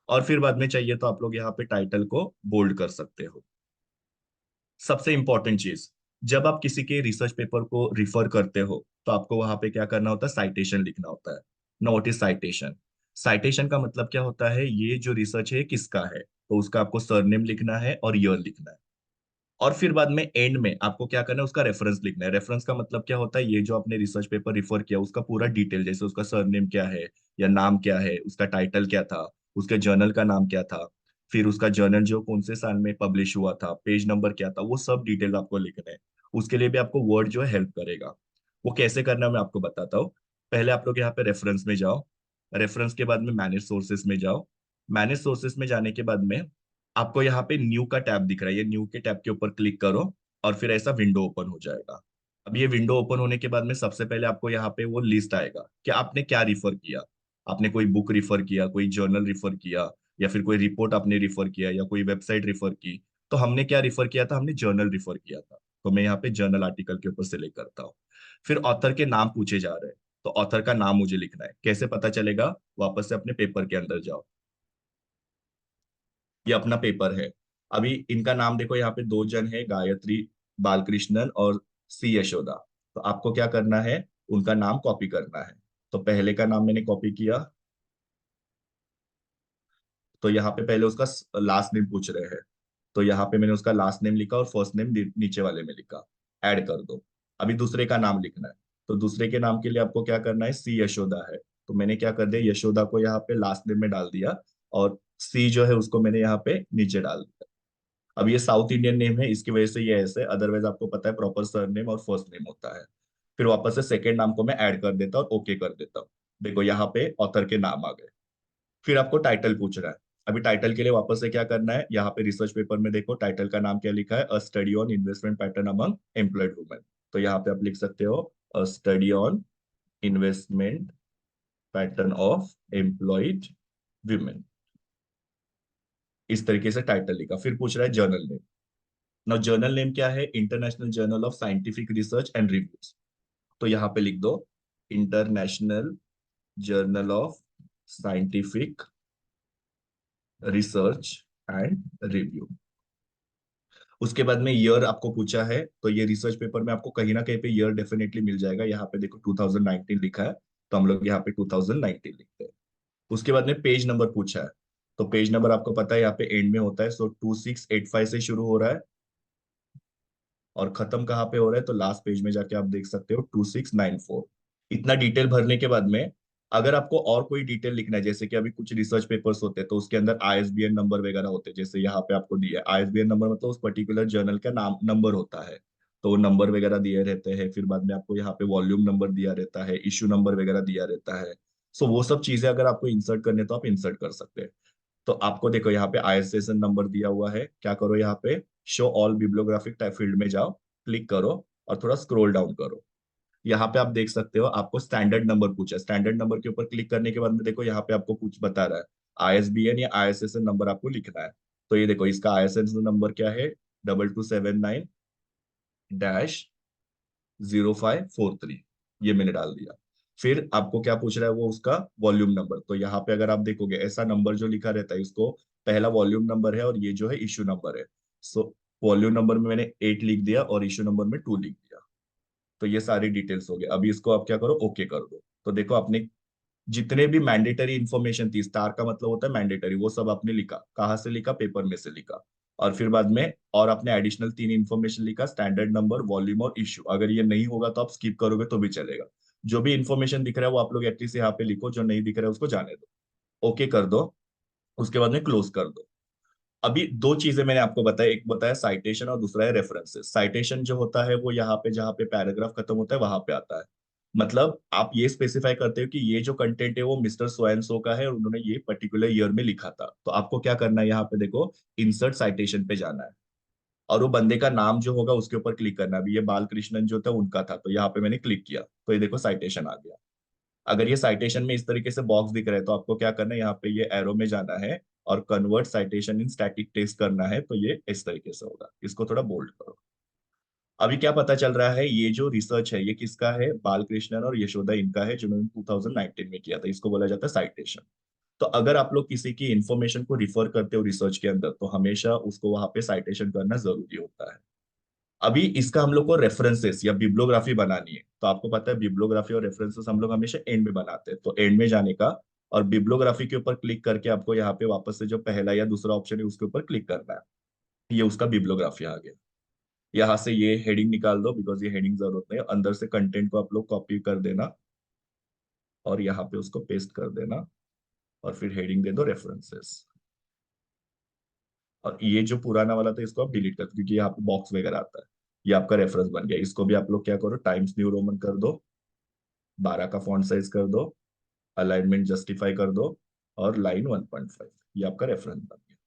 S1: और फिर बाद में चाहिए तो आप लोग यहाँ पे टाइटल को बोल्ड कर सकते हो। सबसे इंपॉर्टेंट चीज, जब आप किसी के रिसर्च पेपर को रिफर करते हो तो आपको वहां पे क्या करना होता है, साइटेशन लिखना होता है। Note is citation. साइटेशन का मतलब क्या होता है, ये जो रिसर्च है किसका है, तो उसका आपको सरनेम लिखना है और ईयर लिखना है। और फिर बाद में एंड में आपको क्या करना है, उसका रेफरेंस लिखना है। रेफरेंस का मतलब क्या होता है, ये जो आपने रिसर्च पेपर रिफर किया उसका पूरा डिटेल, जैसे उसका सरनेम क्या है या नाम क्या है, उसका टाइटल क्या था, उसके जर्नल का नाम क्या था, फिर उसका जर्नल जो कौन से साल में पब्लिश हुआ था, पेज नंबर क्या था, वो सब डिटेल आपको लिखना है। उसके लिए भी आपको वर्ड जो है हेल्प करेगा। वो कैसे करना है मैं आपको बताता हूँ। पहले आप लोग यहाँ पे रेफरेंस में जाओ। रेफरेंस के बाद में मैनेज सोर्सेस में जाओ। मैनेज सोर्सेस में जाने के बाद में आपको यहाँ पे न्यू का टैब दिख रहा है, ये न्यू के टैब के ऊपर क्लिक करो और फिर ऐसा विंडो ओपन हो जाएगा। अब ये विंडो ओपन होने के बाद में सबसे पहले आपको यहाँ पे वो लिस्ट आएगा कि आपने क्या रिफर किया। आपने कोई बुक रिफर किया, कोई जर्नल रिफर किया, या फिर कोई रिपोर्ट आपने रिफर किया, या कोई वेबसाइट रिफर की। तो हमने क्या रिफर किया था, हमने जर्नल रिफर किया था, तो मैं यहाँ पे जर्नल आर्टिकल के ऊपर सिलेक्ट करता हूँ। फिर ऑथर के नाम पूछे जा रहे हैं, तो ऑथर का नाम मुझे लिखना है। कैसे पता चलेगा, वापस से अपने पेपर के अंदर जाओ। ये अपना पेपर है। अभी इनका नाम देखो, यहाँ पे दो जन है, गायत्री बालकृष्णन और सी यशोदा। तो आपको क्या करना है, उनका नाम कॉपी करना है। तो पहले का नाम मैंने कॉपी किया, तो यहाँ पे पहले उसका लास्ट नेम पूछ रहे हैं, तो यहाँ पे मैंने उसका लास्ट नेम लिखा और फर्स्ट नेम नीचे वाले में लिखा। ऐड कर दो। अभी दूसरे का नाम लिखना है। तो दूसरे के नाम के लिए आपको क्या करना है, सी यशोदा है, तो मैंने क्या कर दिया, यशोदा को यहाँ पे लास्ट नेम में डाल दिया, और सी जो है उसको मैंने यहाँ पे नीचे डाल दिया। अब ये साउथ इंडियन नेम है, इसकी वजह से ये ऐसे, अदरवाइज आपको पता है प्रॉपर सरनेम और फर्स्ट नेम होता है। फिर वापस से सेकंड नाम को मैं ऐड कर देता हूँ और ओके कर देता हूँ। देखो यहाँ पे ऑथर के नाम आ गए। फिर आपको टाइटल पूछ रहा है। अभी टाइटल के लिए वापस से क्या करना है, यहाँ पे रिसर्च पेपर में देखो टाइटल का नाम क्या लिखा है, a study on investment pattern among employed women. तो यहाँ पे आप लिख सकते हो, a study on investment pattern of employed women. इस तरीके से टाइटल लिखा। फिर पूछ रहा है journal name. Now journal name क्या है, international journal of scientific research and reviews. तो यहाँ पे लिख दो, international journal of scientific research and review. उसके बाद में ईयर आपको पूछा है, तो ये रिसर्च पेपर में आपको कहीं ना कहीं पे ईयर डेफिनेटली मिल जाएगा। यहाँ पे देखो 2019 लिखा है, तो हम लोग यहाँ पे 2019 लिखते हैं। उसके बाद में पेज नंबर पूछा है, तो पेज नंबर आपको पता है यहाँ पे एंड में होता है, सो 2685 से शुरू हो रहा है और खत्म कहाँ पे हो रहा है, तो लास्ट पेज में जाके आप देख सकते हो 2694। इतना डिटेल भरने के बाद में अगर आपको और कोई डिटेल लिखना है, जैसे कि अभी कुछ रिसर्च पेपर्स होते हैं तो उसके अंदर आईएसबीएन नंबर वगैरह होते हैं, जैसे यहाँ पे आपको दिया है आईएसबीएन नंबर, मतलब उस पर्टिकुलर जर्नल का नाम नंबर होता है। तो वो नंबर वगैरह दिए रहते हैं। फिर बाद में आपको यहाँ पे वॉल्यूम नंबर दिया रहता है, इश्यू नंबर वगैरह दिया रहता है। सो वो सब चीजें अगर आपको इंसर्ट करने तो आप इंसर्ट कर सकते हैं। तो आपको देखो यहाँ पे आईएसएसएन नंबर दिया हुआ है, क्या करो यहाँ पे show all bibliographic type field में जाओ, क्लिक करो और थोड़ा स्क्रॉल डाउन करो। यहाँ पे आप देख सकते हो आपको स्टैंडर्ड नंबर पूछा है। स्टैंडर्ड नंबर के ऊपर क्लिक करने के बाद में देखो यहाँ पे आपको कुछ बता रहा है, आईएसबीएन या आईएसएसएन नंबर आपको लिखना है। तो ये देखो इसका आईएसएसएन नंबर क्या है, 2279-0543। ये मैंने डाल दिया। फिर आपको क्या पूछ रहा है, वो उसका वॉल्यूम नंबर। तो यहाँ पे अगर आप देखोगे ऐसा नंबर जो लिखा रहता है, इसको पहला वॉल्यूम नंबर है और ये जो है इश्यू नंबर है। सो वॉल्यूम नंबर में मैंने 8 लिख दिया और इश्यू नंबर में 2 लिख दिया। तो ये सारी डिटेल्स हो गए। अभी इसको आप क्या करो, ओके कर दो। तो देखो आपने जितने भी मैंडेटरी इंफॉर्मेशन थी, स्टार का मतलब होता है मैंडेटरी, वो सब आपने लिखा। कहाँ से लिखा, पेपर में से लिखा। और फिर बाद में और आपने एडिशनल 3 इंफॉर्मेशन लिखा, स्टैंडर्ड नंबर, वॉल्यूम और इश्यू। अगर ये नहीं होगा तो आप स्किप करोगे तो भी चलेगा। जो भी इंफॉर्मेशन दिख रहा है वो आप लोग एटलीस्ट यहाँ पे लिखो, जो नहीं दिख रहा है उसको जाने दो। ओके कर दो। उसके बाद में क्लोज कर दो। अभी दो चीजें मैंने आपको बताया, एक बताया साइटेशन और दूसरा है रेफरेंसेस। साइटेशन जो होता है वो यहाँ पे जहाँ पे पैराग्राफ खत्म होता है वहां पे आता है। मतलब आप ये स्पेसिफाई करते हो कि ये जो कंटेंट है वो मिस्टर सो एंड सो का है और उन्होंने ये पर्टिकुलर ईयर में लिखा था। तो आपको क्या करना है, यहाँ पे देखो इंसर्ट साइटेशन पे जाना है और वो बंदे का नाम जो होगा उसके ऊपर क्लिक करना है। अभी ये बालकृष्णन जो था उनका था, तो यहाँ पे मैंने क्लिक किया तो ये देखो साइटेशन आ गया। अगर ये साइटेशन में इस तरीके से बॉक्स दिख रहा है तो आपको क्या करना है, यहाँ पे ये एरो में जाना है और कन्वर्ट साइटेशन इन स्टैटिक टेक्स्ट करना है। तो ये इस तरीके से होगा, इसको थोड़ा बोल्ड करो। अभी क्या पता चल रहा है, ये जो रिसर्च है ये किसका है, बालकृष्णन और यशोदा इनका है, जिन्होंने 2019 में किया था। इसको बोला जाता है साइटेशन। तो अगर आप लोग किसी की इंफॉर्मेशन को रिफर करते हो रिसर्च के अंदर, तो हमेशा उसको वहां पे साइटेशन करना जरूरी होता है। अभी इसका हम लोग को रेफरेंसेस या बिब्लियोग्राफी बनानी है, तो आपको पता है बिब्लियोग्राफी और रेफरेंसेस हम लोग हमेशा एंड में बनाते हैं, तो एंड में जाने का और बिब्लियोग्राफी के ऊपर क्लिक करके आपको यहाँ पे वापस से जो पहला या दूसरा ऑप्शन है उसके ऊपर क्लिक करना है। ये उसका बिब्लियोग्राफी आ गया। यहाँ से ये हेडिंग निकाल दो, बिकॉज ये हेडिंग जरूरत नहीं है। अंदर से कंटेंट को आप लोग कॉपी कर देना और यहाँ पे उसको पेस्ट कर देना, और फिर हेडिंग दे दो रेफरेंसेस। और ये जो पुराना वाला था इसको आप डिलीट कर दो, क्योंकि यहाँ पे बॉक्स वगैरह आता है। ये आपका रेफरेंस बन गया। इसको भी आप लोग क्या करो, टाइम्स न्यू रोमन कर दो, 12 का फॉन्ट साइज कर दो, अलाइनमेंट जस्टिफाई कर दो, और लाइन 1.5। ये आपका रेफरेंस बन गया।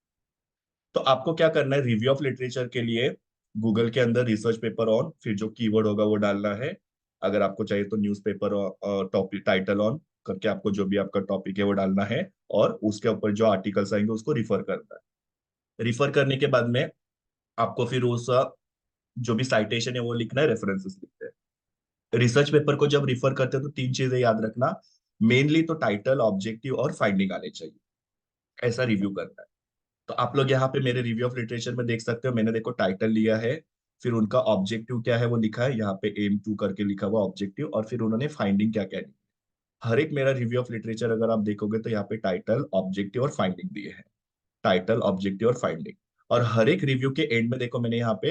S1: तो आपको क्या करना है, रिव्यू ऑफ लिटरेचर के लिए गूगल के अंदर रिसर्च पेपर ऑन, फिर जो कीवर्ड होगा वो डालना है। अगर आपको चाहिए तो न्यूज़पेपर टॉपिक टाइटल ऑन करके आपको जो भी आपका टॉपिक है वो डालना है, और उसके ऊपर जो आर्टिकल्स आएंगे उसको रिफर करना है। रिफर करने के बाद में आपको फिर उस जो भी साइटेशन है वो लिखना है, रेफरेंसेस लिखते हैं। रिसर्च पेपर को जब रिफर करते हैं तो तीन चीजें याद रखना। मेनली तो टाइटल, ऑब्जेक्टिव और फाइंडिंग आने चाहिए, ऐसा रिव्यू करना है। तो आप लोग यहाँ पे मेरे रिव्यू ऑफ लिटरेचर में देख सकते हो, मैंने देखो टाइटल लिया है, फिर उनका ऑब्जेक्टिव क्या है वो लिखा है, यहाँ पे एम टू करके लिखा हुआ ऑब्जेक्टिव, और फिर उन्होंने फाइंडिंग क्या क्या दी। हर एक मेरा रिव्यू ऑफ लिटरेचर अगर आप देखोगे तो यहाँ पे टाइटल, ऑब्जेक्टिव और फाइंडिंग दिए हैं। टाइटल, ऑब्जेक्टिव और फाइंडिंग। और हर एक रिव्यू के एंड में देखो मैंने यहाँ पे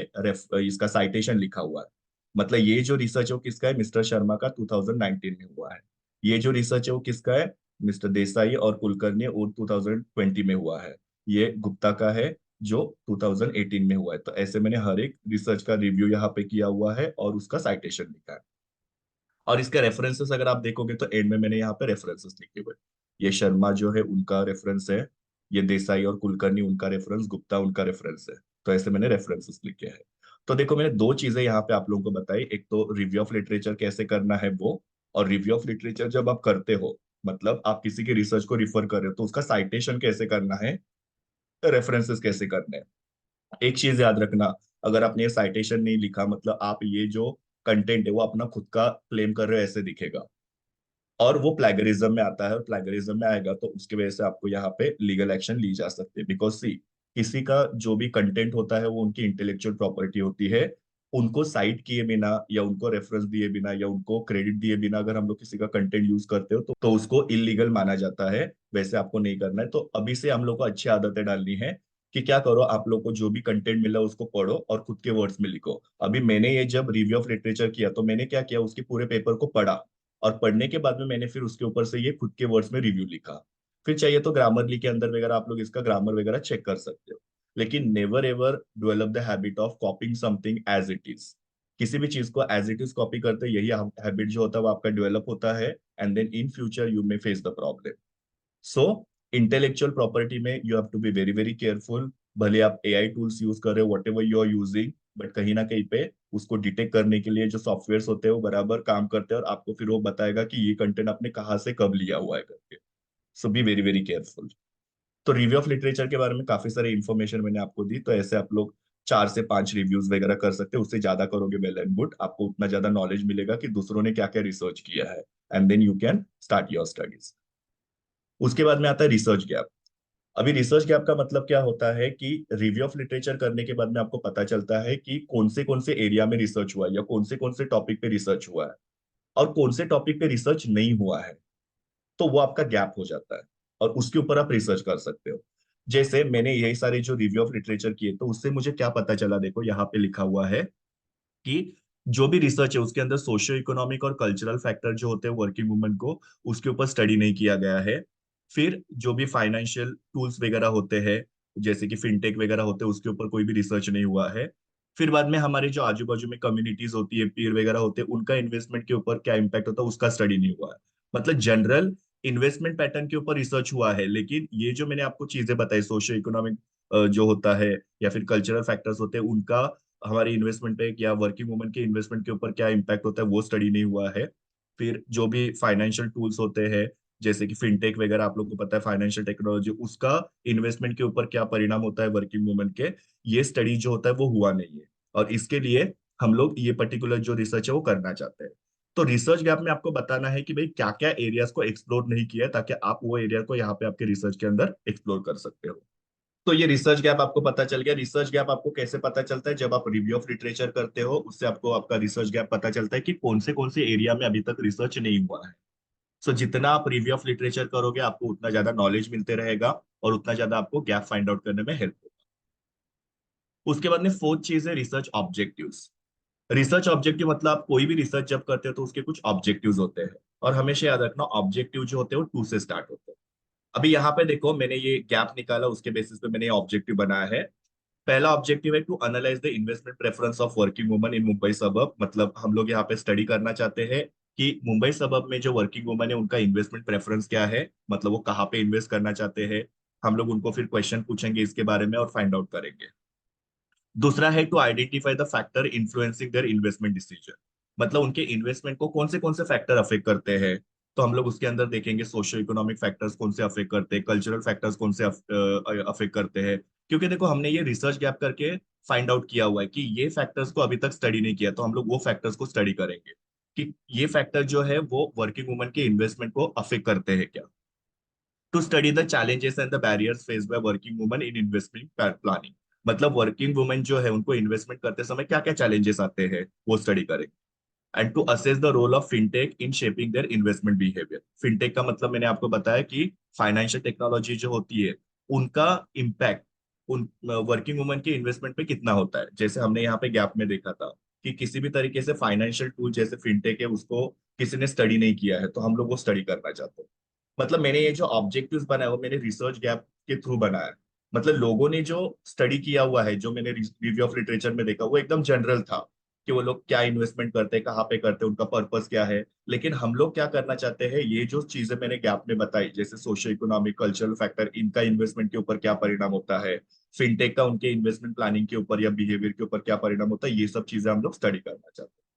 S1: इसका साइटेशन लिखा हुआ है। मतलब ये जो रिसर्च है वो किसका है, मिस्टर शर्मा का 2019 में हुआ है। ये जो रिसर्च है वो किसका है, मिस्टर देसाई और कुलकर्णी और 2020 में हुआ है। ये गुप्ता का है जो 2018 में हुआ है। तो ऐसे मैंने हर एक रिसर्च का रिव्यू यहाँ पे किया हुआ है और उसका साइटेशन लिखा है। और इसके रेफरेंसेस अगर आप देखोगे तो एंड में मैंने यहाँ पे रेफरेंसेस लिखे हुए हैं। ये शर्मा जो है उनका रेफरेंस है, ये देसाई और कुलकर्णी उनका रेफरेंस, गुप्ता उनका रेफरेंस है। तो ऐसे मैंने रेफरेंसेस लिखे हैं। तो देखो मैंने दो चीजें यहाँ पे आप लोगों को बताई, एक तो रिव्यू ऑफ लिटरेचर कैसे करना है वो, और रिव्यू ऑफ लिटरेचर जब आप करते हो मतलब आप किसी की रिसर्च को रिफर कर रहे हो तो उसका साइटेशन कैसे करना है, रेफरेंसेस कैसे करने हैं। एक चीज याद रखना, अगर आपने ये साइटेशन नहीं लिखा मतलब आप ये जो कंटेंट है वो अपना खुद का क्लेम कर रहे हो ऐसे दिखेगा, और वो प्लेगरिज्म में आता है, और प्लेगरिज्म में आएगा तो उसकी वजह से आपको यहाँ पे लीगल एक्शन ली जा सकती है। बिकॉज सी, किसी का जो भी कंटेंट होता है वो उनकी इंटेलेक्चुअल प्रॉपर्टी होती है। उनको साइट किए बिना या उनको रेफरेंस दिए बिना या उनको क्रेडिट दिए बिना अगर हम लोग किसी का कंटेंट यूज करते हो तो उसको इलीगल माना जाता है। वैसे आपको नहीं करना है। तो अभी से हम लोग को अच्छी आदतें डालनी है कि क्या करो, आप लोग को जो भी कंटेंट मिला उसको पढ़ो और खुद के वर्ड्स में लिखो। अभी मैंने ये जब रिव्यू ऑफ लिटरेचर किया तो मैंने क्या किया, उसके पूरे पेपर को पढ़ा, और पढ़ने के बाद में मैंने फिर उसके ऊपर से ये खुद के वर्ड्स में रिव्यू लिखा। फिर चाहिए तो ग्रामरली के अंदर वगैरह आप लोग इसका ग्रामर वगैरह चेक कर सकते हो। लेकिन never ever develop the habit of copying something as it is. किसी भी चीज को एज इट इज कॉपी करते यही हैबिट जो होता है वो आपका डेवलप होता है, and then in future you may face the problem. So intellectual property में you have to be very very careful. भले आप एआई टूल्स यूज कर रहे हो, whatever you are using, but कहीं ना कहीं पे उसको डिटेक्ट करने के लिए जो सॉफ्टवेयर होते हैं वो बराबर काम करते हैं, और आपको फिर वो बताएगा कि ये कंटेंट आपने कहाँ से कब लिया हुआ है करके। सो बी वेरी वेरी केयरफुल। तो रिव्यू ऑफ लिटरेचर के बारे में काफी सारी इन्फॉर्मेशन मैंने आपको दी, तो ऐसे आप लोग 4 से 5 रिव्यूज वगैरह कर सकते हैं। उससे ज्यादा करोगे वेल एंड गुड, आपको उतना ज्यादा नॉलेज मिलेगा कि दूसरों ने क्या क्या रिसर्च किया है, and then you can start your studies. उसके बाद में आता है रिसर्च गैप। अभी रिसर्च गैप का मतलब क्या होता है कि रिव्यू ऑफ लिटरेचर करने के बाद में आपको पता चलता है कि कौन से एरिया में रिसर्च हुआ है या कौन से टॉपिक पे रिसर्च हुआ है, और कौन से टॉपिक पे रिसर्च नहीं हुआ है। तो वो आपका गैप हो जाता है, और उसके ऊपर आप रिसर्च कर सकते हो। जैसे मैंने यही सारे जो रिव्यू ऑफ लिटरेचर किए तो उससे मुझे क्या पता चला, देखो यहाँ पे लिखा हुआ है कि जो भी रिसर्च है उसके अंदर सोशियो इकोनॉमिक और कल्चरल फैक्टर जो होते हैं वर्किंग वुमन को, उसके ऊपर स्टडी नहीं किया गया है। फिर जो भी फाइनेंशियल टूल्स वगैरह होते हैं जैसे कि फिनटेक वगैरह होते हैं उसके ऊपर कोई भी रिसर्च नहीं हुआ है। फिर बाद में हमारे जो आजू बाजू में कम्युनिटीज होती है, पीर वगैरह होते हैं, उनका इन्वेस्टमेंट के ऊपर क्या इम्पैक्ट होता है उसका स्टडी नहीं हुआ है। मतलब जनरल इन्वेस्टमेंट पैटर्न के ऊपर रिसर्च हुआ है, लेकिन ये जो मैंने आपको चीजें बताई सोशियो इकोनॉमिक जो होता है या फिर कल्चरल फैक्टर्स होते हैं उनका हमारी इन्वेस्टमेंट पे या वर्किंग वुमन के इन्वेस्टमेंट के ऊपर क्या इम्पैक्ट होता है वो स्टडी नहीं हुआ है। फिर जो भी फाइनेंशियल टूल्स होते हैं जैसे कि फिनटेक वगैरह आप लोग को पता है, फाइनेंशियल टेक्नोलॉजी, उसका इन्वेस्टमेंट के ऊपर क्या परिणाम होता है वर्किंग वुमन के, ये स्टडी जो होता है वो हुआ नहीं है। और इसके लिए हम लोग ये पर्टिकुलर जो रिसर्च है वो करना चाहते हैं। तो रिसर्च गैप में आपको बताना है कि भाई क्या क्या एरियाज को एक्सप्लोर नहीं किया है, ताकि आप वो एरिया को यहाँ पे आपके रिसर्च के अंदर एक्सप्लोर कर सकते हो। तो ये रिसर्च गैप आपको पता चल गया। रिसर्च गैप आपको कैसे पता चलता है? जब आप रिव्यू ऑफ लिटरेचर करते हो, उससे आपको आपका रिसर्च गैप पता चलता है कि कौन से एरिया में अभी तक रिसर्च नहीं हुआ है। सो जितना आप रिव्यू ऑफ लिटरेचर करोगे, आपको उतना ज्यादा नॉलेज मिलते रहेगा और उतना ज्यादा आपको गैप फाइंड आउट करने में हेल्प होगा। उसके बाद में फोर्थ चीज है रिसर्च ऑब्जेक्टिव्स। रिसर्च ऑब्जेक्टिव मतलब आप कोई भी रिसर्च जब करते हो तो उसके कुछ ऑब्जेक्टिव्स होते हैं, और हमेशा याद रखना ऑब्जेक्टिव जो होते हैं वो टू से स्टार्ट होते हैं। अभी यहाँ पे देखो, मैंने ये गैप निकाला, उसके बेसिस पे मैंने ये ऑब्जेक्टिव बनाया है। पहला ऑब्जेक्टिव है to analyse the investment preference of working woman in Mumbai suburb. मतलब हम लोग यहाँ पे स्टडी करना चाहते हैं कि मुंबई सबअर्ब में जो वर्किंग वुमन है उनका इन्वेस्टमेंट प्रेफरेंस क्या है, मतलब वो कहाँ पे इन्वेस्ट करना चाहते हैं। हम लोग उनको फिर क्वेश्चन पूछेंगे इसके बारे में और फाइंड आउट करेंगे। दूसरा है to identify the factor influencing their investment decision. मतलब उनके इन्वेस्टमेंट को कौन से फैक्टर अफेक्ट करते हैं। तो हम लोग उसके अंदर देखेंगे सोशियो इकोनॉमिक फैक्टर्स कौन से अफेक्ट करते हैं, कल्चरल फैक्टर्स कौन से अफेक्ट करते हैं। क्योंकि देखो, हमने ये रिसर्च गैप करके फाइंड आउट किया हुआ है कि ये फैक्टर्स को अभी तक स्टडी नहीं किया, तो हम लोग वो फैक्टर्स को स्टडी करेंगे कि ये फैक्टर जो है वो वर्किंग वुमन के इन्वेस्टमेंट को अफेक्ट करते हैं क्या। To study the challenges and the barriers faced by working woman in investment planning. मतलब वर्किंग वुमेन जो है उनको इन्वेस्टमेंट करते समय क्या क्या चैलेंजेस आते हैं वो स्टडी करेंगे। And to assess the role of fintech in shaping their investment behaviour. Fintech का मतलब मैंने आपको बताया कि फाइनेंशियल टेक्नोलॉजी जो होती है उनका इम्पैक्ट उन वर्किंग वुमन के इन्वेस्टमेंट पे कितना होता है। जैसे हमने यहाँ पे गैप में देखा था कि किसी भी तरीके से फाइनेंशियल टूल जैसे फिनटेक है उसको किसी ने स्टडी नहीं किया है, तो हम लोग वो स्टडी करना चाहते हैं। मतलब मैंने ये जो ऑब्जेक्टिव्स बनाया वो मैंने रिसर्च गैप के थ्रू बनाया है। मतलब लोगों ने जो स्टडी किया हुआ है, जो मैंने रिव्यू ऑफ लिटरेचर में देखा, वो एकदम जनरल था कि वो लोग क्या इन्वेस्टमेंट करते हैं, कहाँ पे करते हैं, उनका पर्पस क्या है। लेकिन हम लोग क्या करना चाहते हैं, ये जो चीजें मैंने गैप में बताई जैसे सोशियो इकोनॉमिक कल्चरल फैक्टर, इनका इन्वेस्टमेंट के ऊपर क्या परिणाम होता है, फिनटेक का उनके इन्वेस्टमेंट प्लानिंग के ऊपर या बिहेवियर के ऊपर क्या परिणाम होता है, ये सब चीजें हम लोग स्टडी करना चाहते हैं।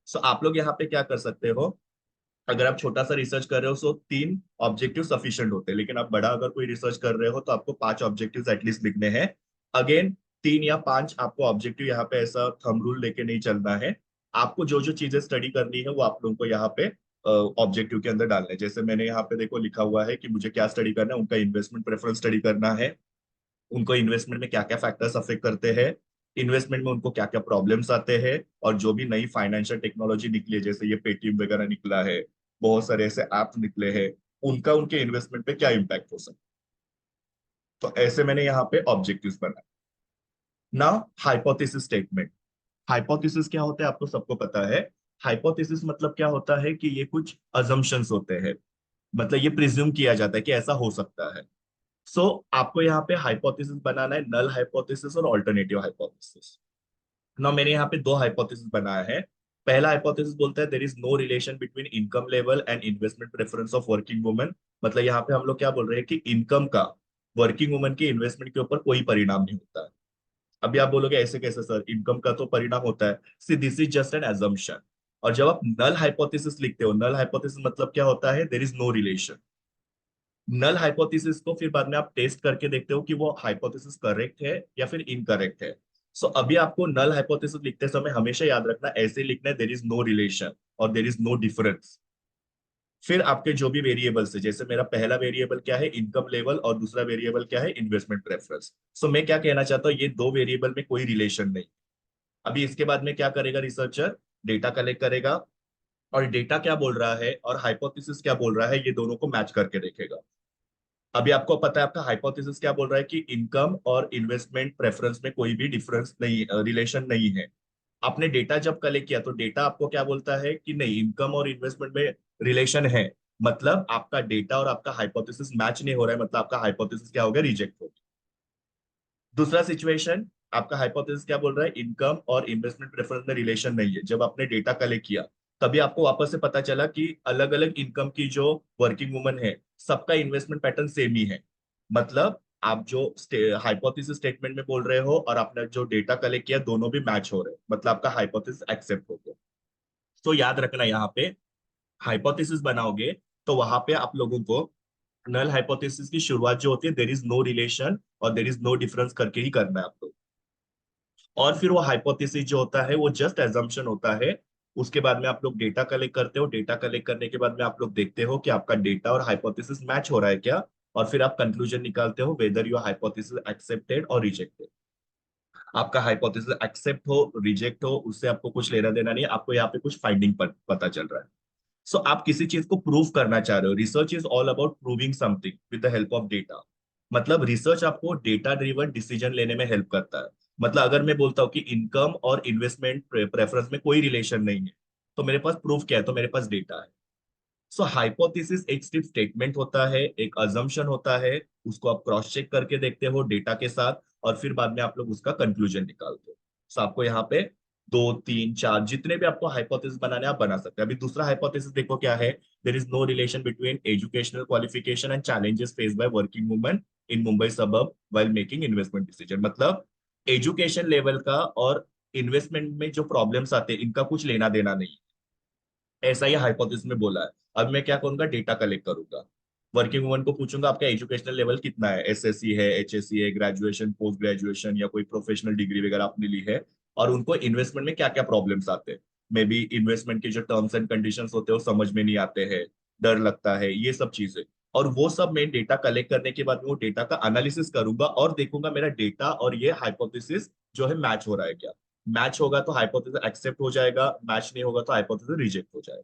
S1: सो आप लोग यहाँ पे क्या कर सकते हो, अगर आप छोटा सा रिसर्च कर रहे हो तो 3 ऑब्जेक्टिव सफिशिएंट होते हैं, लेकिन आप बड़ा अगर कोई रिसर्च कर रहे हो तो आपको 5 ऑब्जेक्टिव्स एटलीस्ट लिखने हैं। अगेन 3 या 5 आपको ऑब्जेक्टिव यहाँ पे ऐसा थंब रूल लेके नहीं चलना है। आपको जो जो चीजें स्टडी करनी है वो आप लोगों को यहाँ पे ऑब्जेक्टिव के अंदर डालना है। जैसे मैंने यहाँ पे देखो लिखा हुआ है कि मुझे क्या स्टडी करना है, उनका इन्वेस्टमेंट प्रेफरेंस स्टडी करना है, उनको इन्वेस्टमेंट में क्या क्या फैक्टर्स अफेक्ट करते हैं, इन्वेस्टमेंट में उनको क्या क्या प्रॉब्लम्स आते हैं, और जो भी नई फाइनेंशियल टेक्नोलॉजी निकली है जैसे ये पेटीएम वगैरह निकला है, बहुत सारे ऐसे ऐप निकले हैं, उनका उनके इन्वेस्टमेंट पे क्या इम्पैक्ट हो सकता है। तो ऐसे मैंने यहाँ पे ऑब्जेक्टिव्स बनाए। Now hypothesis statement. हाइपोथेसिस क्या होता है आपको सबको पता है। हाइपोथेसिस मतलब क्या होता है कि ये कुछ अजम्पशंस होते हैं, मतलब ये प्रिज्यूम किया जाता है कि ऐसा हो सकता है। सो आपको यहाँ पे हाइपोथेसिस बनाना है, नल हाइपोथेसिस और ऑल्टरनेटिव हाइपोथेसिस। ना मैंने यहाँ पे 2 हाइपोथेसिस बनाया है। पहला हाइपोथेसिस बोलता है there is no relation between income level and investment preference of working woman. मतलब यहाँ पे हम लोग क्या बोल रहे हैं कि इनकम का वर्किंग वुमन के इन्वेस्टमेंट के ऊपर कोई परिणाम नहीं होता है। अभी आप बोलोगे ऐसे कैसे सर, इनकम का तो परिणाम होता है। See this is just N assumption. और जब आप नल हाइपोथेसिस लिखते हो, नल हाइपोथेसिस मतलब क्या होता है, there is no relation. Null hypothesis को फिर बाद में आप टेस्ट करके देखते हो कि वो हाइपोथेसिस करेक्ट है या फिर इनकरेक्ट है। सो अभी आपको नल हाइपोथेसिस लिखते समय हमेशा याद रखना, ऐसे लिखना है देयर इज नो रिलेशन और देयर इज नो डिफरेंस। फिर आपके जो भी वेरिएबल्स है, जैसे मेरा पहला वेरिएबल क्या है, इनकम लेवल, और दूसरा वेरिएबल क्या है, इन्वेस्टमेंट प्रेफरेंस। सो मैं क्या कहना चाहता हूँ, ये 2 वेरिएबल में कोई रिलेशन नहीं। अभी इसके बाद में क्या करेगा रिसर्चर, डेटा कलेक्ट करेगा, और डेटा क्या बोल रहा है और हाइपोथेसिस क्या बोल रहा है, ये दोनों को मैच करके देखेगा। अभी आपको पता है आपका हाइपोथेसिस क्या बोल रहा है कि इनकम और इन्वेस्टमेंट प्रेफरेंस में कोई भी डिफरेंस नहीं, रिलेशन नहीं है। आपने डेटा जब कलेक्ट किया तो डेटा आपको क्या बोलता है कि नहीं, इनकम और इन्वेस्टमेंट में रिलेशन है। मतलब आपका डेटा और आपका हाइपोथेसिस मैच नहीं हो रहा है, मतलब आपका हाइपोथेसिस क्या हो गया, रिजेक्ट हो गया। दूसरा सिचुएशन, आपका हाइपोथेसिस क्या बोल रहा है, इनकम और इन्वेस्टमेंट प्रेफरेंस में रिलेशन नहीं है। जब आपने डेटा कलेक्ट किया तभी आपको वापस से पता चला कि अलग अलग इनकम की जो वर्किंग वुमन है सबका इन्वेस्टमेंट पैटर्न सेम ही है। मतलब आप जो हाइपोथेसिस स्टेटमेंट में बोल रहे हो और आपने जो डेटा कलेक्ट किया दोनों भी मैच हो रहे हैं, मतलब आपका हाइपोथेसिस एक्सेप्ट हो गया। तो याद रखना, यहाँ पे हाइपोथेसिस बनाओगे तो वहां पे आप लोगों को नल हाइपोथेसिस की शुरुआत जो होती है देर इज नो रिलेशन और देर इज नो डिफरेंस करके ही करना है आपको। और फिर वो हाइपोथेसिस जो होता है वो जस्ट एजम्पशन होता है, उसके बाद में आप लोग डेटा कलेक्ट करते हो, डेटा कलेक्ट करने के बाद में आप लोग देखते हो कि आपका डेटा और हाइपोथेसिस मैच हो रहा है क्या, और फिर आप कंक्लूजन निकालते हो वेदर योर हाइपोथेसिस एक्सेप्टेड और रिजेक्टेड। आपका हाइपोथेसिस एक्सेप्ट हो रिजेक्ट हो उससे आपको कुछ लेना देना नहीं है, आपको यहाँ पे कुछ फाइंडिंग पता चल रहा है। सो आप किसी चीज को प्रूव करना चाह रहे हो, research is all about proving something with the help of data. मतलब रिसर्च आपको डेटा ड्रिवन डिसीजन लेने में हेल्प करता है। मतलब अगर मैं बोलता हूँ कि इनकम और इन्वेस्टमेंट प्रेफरेंस में कोई रिलेशन नहीं है, तो मेरे पास प्रूफ क्या है, तो मेरे पास डेटा है। सो हाइपोथेसिस एक सिर्फ स्टेटमेंट होता है, एक अजम्पशन होता है, उसको आप क्रॉस चेक करके देखते हो डेटा के साथ, और फिर बाद में आप लोग उसका कंक्लूजन निकालते हो। सो आपको यहाँ पे दो तीन चार जितने भी आपको हाइपोथेसिस बनाने आप बना सकते हैं। अभी दूसरा हाइपोथेसिस देखो क्या है, there is no relation between educational qualification and challenges face by working women in Mumbai suburb while making investment decision. मतलब एजुकेशन लेवल का और इन्वेस्टमेंट में जो प्रॉब्लम्स आते हैं इनका कुछ लेना देना नहीं, ऐसा ही हाइपोथेसिस में बोला है। अब मैं क्या करूंगा, डेटा कलेक्ट करूंगा, वर्किंग वुमन को पूछूंगा आपका एजुकेशनल लेवल कितना है, एसएससी है, एचएससी है, ग्रेजुएशन, पोस्ट ग्रेजुएशन या कोई प्रोफेशनल डिग्री वगैरह आपने ली है, और उनको इन्वेस्टमेंट में क्या क्या प्रॉब्लम्स आते हैं, मे बी इन्वेस्टमेंट के जो टर्म्स एंड कंडीशंस होते हैं वो समझ में नहीं आते हैं, डर लगता है, ये सब चीजें। और वो सब मैं डेटा कलेक्ट करने के बाद में वो डेटा का एनालिसिस करूंगा और देखूंगा मेरा डेटा और ये हाइपोथेसिस जो है मैच हो रहा है क्या। मैच होगा तो हाइपोथेसिस एक्सेप्ट हो जाएगा, मैच नहीं होगा तो हाइपोथेसिस रिजेक्ट हो जाएगा।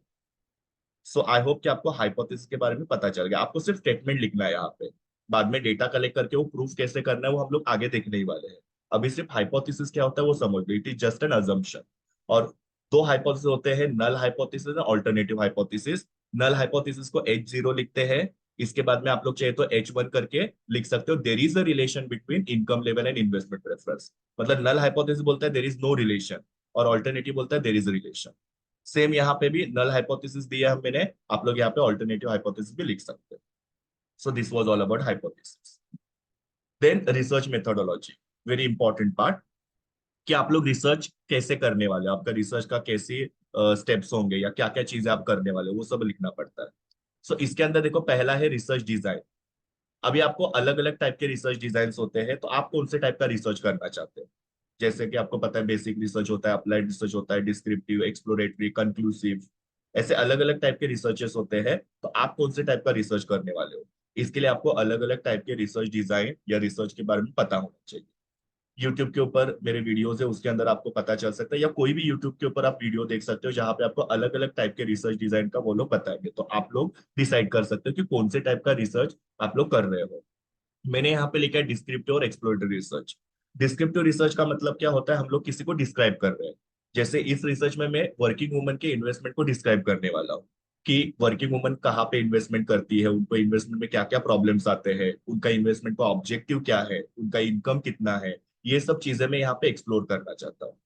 S1: सो आई होप कि आपको हाइपोथेसिस के बारे में पता चल गया। आपको सिर्फ स्टेटमेंट लिखना है यहाँ पे, बाद में डेटा कलेक्ट करके वो प्रूफ कैसे करना है वो हम लोग आगे देखने ही वाले हैं। अभी सिर्फ हाइपोथेसिस क्या होता है वो समझ लो, it is just an assumption. और दो हाइपोथेसिस होते हैं, नल हाइपोथेसिस और अल्टरनेटिव हाइपोथेसिस। नल हाइपोथेसिस को H0 लिखते हैं, इसके बाद में आप लोग चाहे तो H1 करके लिख सकते हो, there is a relation between income level and investment preference. मतलब नल हाइपोथेसिस बोलता है देर इज नो रिलेशन, और ऑल्टरनेटिव बोलता है देर इज रिलेशन। सेम यहाँ पे भी नल हाइपोथेसिस दिया है मैंने, आप लोग यहाँ पे ऑल्टरनेटिव हाइपोथेसिस भी लिख सकते हैं। So this was all about hypothesis. Then research methodology, very important part, कि आप लोग रिसर्च कैसे करने वाले हो, आपका रिसर्च का कैसे स्टेप्स होंगे या क्या क्या चीजें आप करने वाले हो वो सब लिखना पड़ता है। सो इसके अंदर देखो पहला है रिसर्च डिजाइन। अभी आपको अलग अलग टाइप के रिसर्च डिजाइन होते हैं, तो आप कौन से टाइप का रिसर्च करना चाहते हैं। जैसे कि आपको पता है बेसिक रिसर्च होता है, अप्लाइड रिसर्च होता है, डिस्क्रिप्टिव, एक्सप्लोरेटरी, कंक्लूसिव, ऐसे अलग अलग टाइप के रिसर्चेस होते हैं। तो आप कौन से टाइप का रिसर्च करने वाले हो, इसके लिए आपको अलग अलग टाइप के रिसर्च डिजाइन या रिसर्च के बारे में पता होना चाहिए। यूट्यूब के ऊपर मेरे वीडियोस है, उसके अंदर आपको पता चल सकता है, या कोई भी यूट्यूब के ऊपर आप वीडियो देख सकते हो जहां पे आपको अलग अलग टाइप के रिसर्च डिजाइन का वो लोग बताएंगे, तो आप लोग डिसाइड कर सकते हो कि कौन से टाइप का रिसर्च आप लोग कर रहे हो। मैंने यहाँ पे लिखा है डिस्क्रिप्टिव और एक्सप्लोरेटरी रिसर्च। डिस्क्रिप्टिव रिसर्च का मतलब क्या होता है, हम लोग किसी को डिस्क्राइब कर रहे हैं। जैसे इस रिसर्च में मैं वर्किंग वुमन के इन्वेस्टमेंट को डिस्क्राइब करने वाला हूँ, कि वर्किंग वुमन कहाँ पे इन्वेस्टमेंट करती है, उनको इन्वेस्टमेंट में क्या क्या प्रॉब्लम्स आते हैं, उनका इन्वेस्टमेंट का ऑब्जेक्टिव क्या है, उनका इनकम कितना है, ये सब चीजें मैं यहाँ पे एक्सप्लोर करना चाहता हूँ।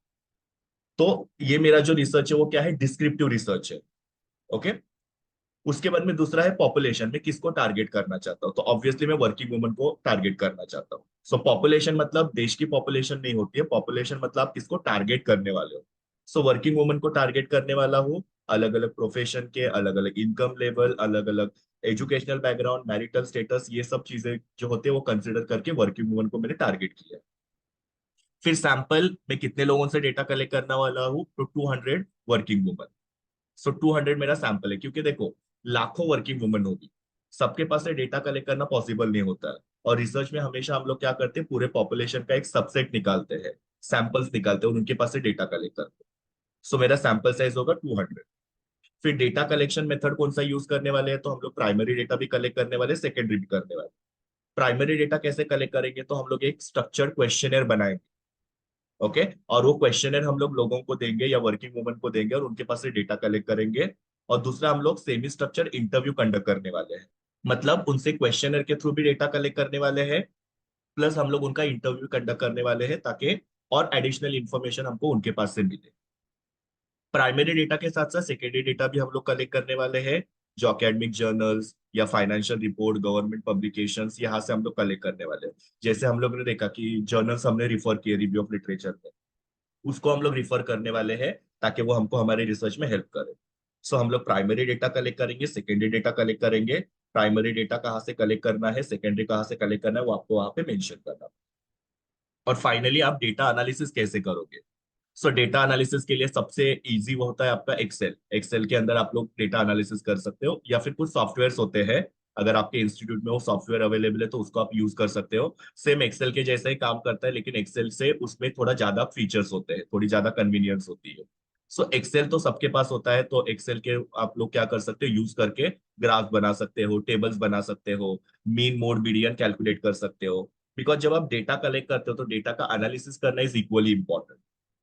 S1: तो ये मेरा जो रिसर्च है वो क्या है, डिस्क्रिप्टिव रिसर्च है। ओके। उसके बाद में दूसरा है पॉपुलेशन, में किसको टारगेट करना चाहता हूँ, तो ऑब्वियसली मैं वर्किंग वुमन को टारगेट करना चाहता हूँ। सो पॉपुलेशन मतलब देश की पॉपुलेशन नहीं होती है, पॉपुलेशन मतलब आप किसको टारगेट करने वाले हो। सो वर्किंग वुमन को टारगेट करने वाला हूँ, अलग अलग प्रोफेशन के, अलग अलग इनकम लेवल, अलग अलग एजुकेशनल बैकग्राउंड, मैरिटल स्टेटस, ये सब चीजें जो होते हैं वो कंसिडर करके वर्किंग वुमन को मैंने टारगेट किया। फिर सैंपल में कितने लोगों से डेटा कलेक्ट करने वाला हूँ, तो 200 वर्किंग वुमन। सो 200 मेरा सैंपल है, क्योंकि देखो लाखों वर्किंग वुमन होगी, सबके पास से डेटा कलेक्ट करना पॉसिबल नहीं होता है। और रिसर्च में हमेशा हम लोग क्या करते हैं, पूरे पॉपुलेशन का एक सबसेट निकालते हैं, सैंपल्स निकालते हैं और उनके पास से डेटा कलेक्ट करते हैं। सो मेरा सैंपल साइज होगा 200। फिर डेटा कलेक्शन मेथड कौन सा यूज करने वाले हैं, तो हम लोग प्राइमरी डेटा भी कलेक्ट करने वाले, सेकेंडरी भी करने वाले। प्राइमरी डेटा कैसे कलेक्ट करेंगे, तो हम लोग एक स्ट्रक्चर्ड क्वेश्चनर बनाएंगे। ओके। और वो क्वेश्चनर हम लोग लोगों को देंगे या वर्किंग वुमन को देंगे और उनके पास से डेटा कलेक्ट करेंगे। और दूसरा हम लोग सेमी स्ट्रक्चर इंटरव्यू कंडक्ट करने वाले हैं, मतलब उनसे क्वेश्चनर के थ्रू भी डेटा कलेक्ट करने वाले हैं, प्लस हम लोग उनका इंटरव्यू कंडक्ट करने वाले हैं, ताकि और एडिशनल इंफॉर्मेशन हमको उनके पास से मिले। प्राइमरी डेटा के साथ साथ सेकेंडरी डेटा भी हम लोग कलेक्ट करने वाले हैं, जो अकेडमिक जर्नल्स या फाइनेंशियल रिपोर्ट, गवर्नमेंट पब्लिकेशंस, यहाँ से हम लोग कलेक्ट करने वाले हैं। जैसे हम लोग ने देखा कि जर्नल्स हमने रिफर किए रिव्यू ऑफ लिटरेचर में, उसको हम लोग रिफर करने वाले हैं, ताकि वो हमको हमारे रिसर्च में हेल्प करे। सो हम लोग प्राइमरी डेटा कलेक्ट करेंगे, सेकेंडरी डेटा कलेक्ट करेंगे। प्राइमरी डेटा कहाँ से कलेक्ट करना है, सेकेंडरी कहाँ से कलेक्ट करना है, वो आपको वहां पे मेंशन करना। और फाइनली आप डेटा एनालिसिस कैसे करोगे। सो डेटा एनालिसिस के लिए सबसे इजी वो होता है आपका एक्सेल। एक्सेल के अंदर आप लोग डेटा एनालिसिस कर सकते हो, या फिर कुछ सॉफ्टवेयर्स होते हैं, अगर आपके इंस्टीट्यूट में वो सॉफ्टवेयर अवेलेबल है तो उसको आप यूज कर सकते हो। सेम एक्सेल के जैसा ही काम करता है, लेकिन एक्सेल से उसमें थोड़ा ज्यादा फीचर्स होते हैं, थोड़ी ज्यादा कन्वीनियंस होती है। सो एक्सेल तो सबके पास होता है, तो एक्सेल के आप लोग क्या कर सकते हो, यूज करके ग्राफ बना सकते हो, टेबल्स बना सकते हो, मीन मोड मीडियन कैलकुलेट कर सकते हो। बिकॉज जब आप डेटा कलेक्ट करते हो तो डेटा का एनालिसिस करना इज इक्वली इंपॉर्टेंट।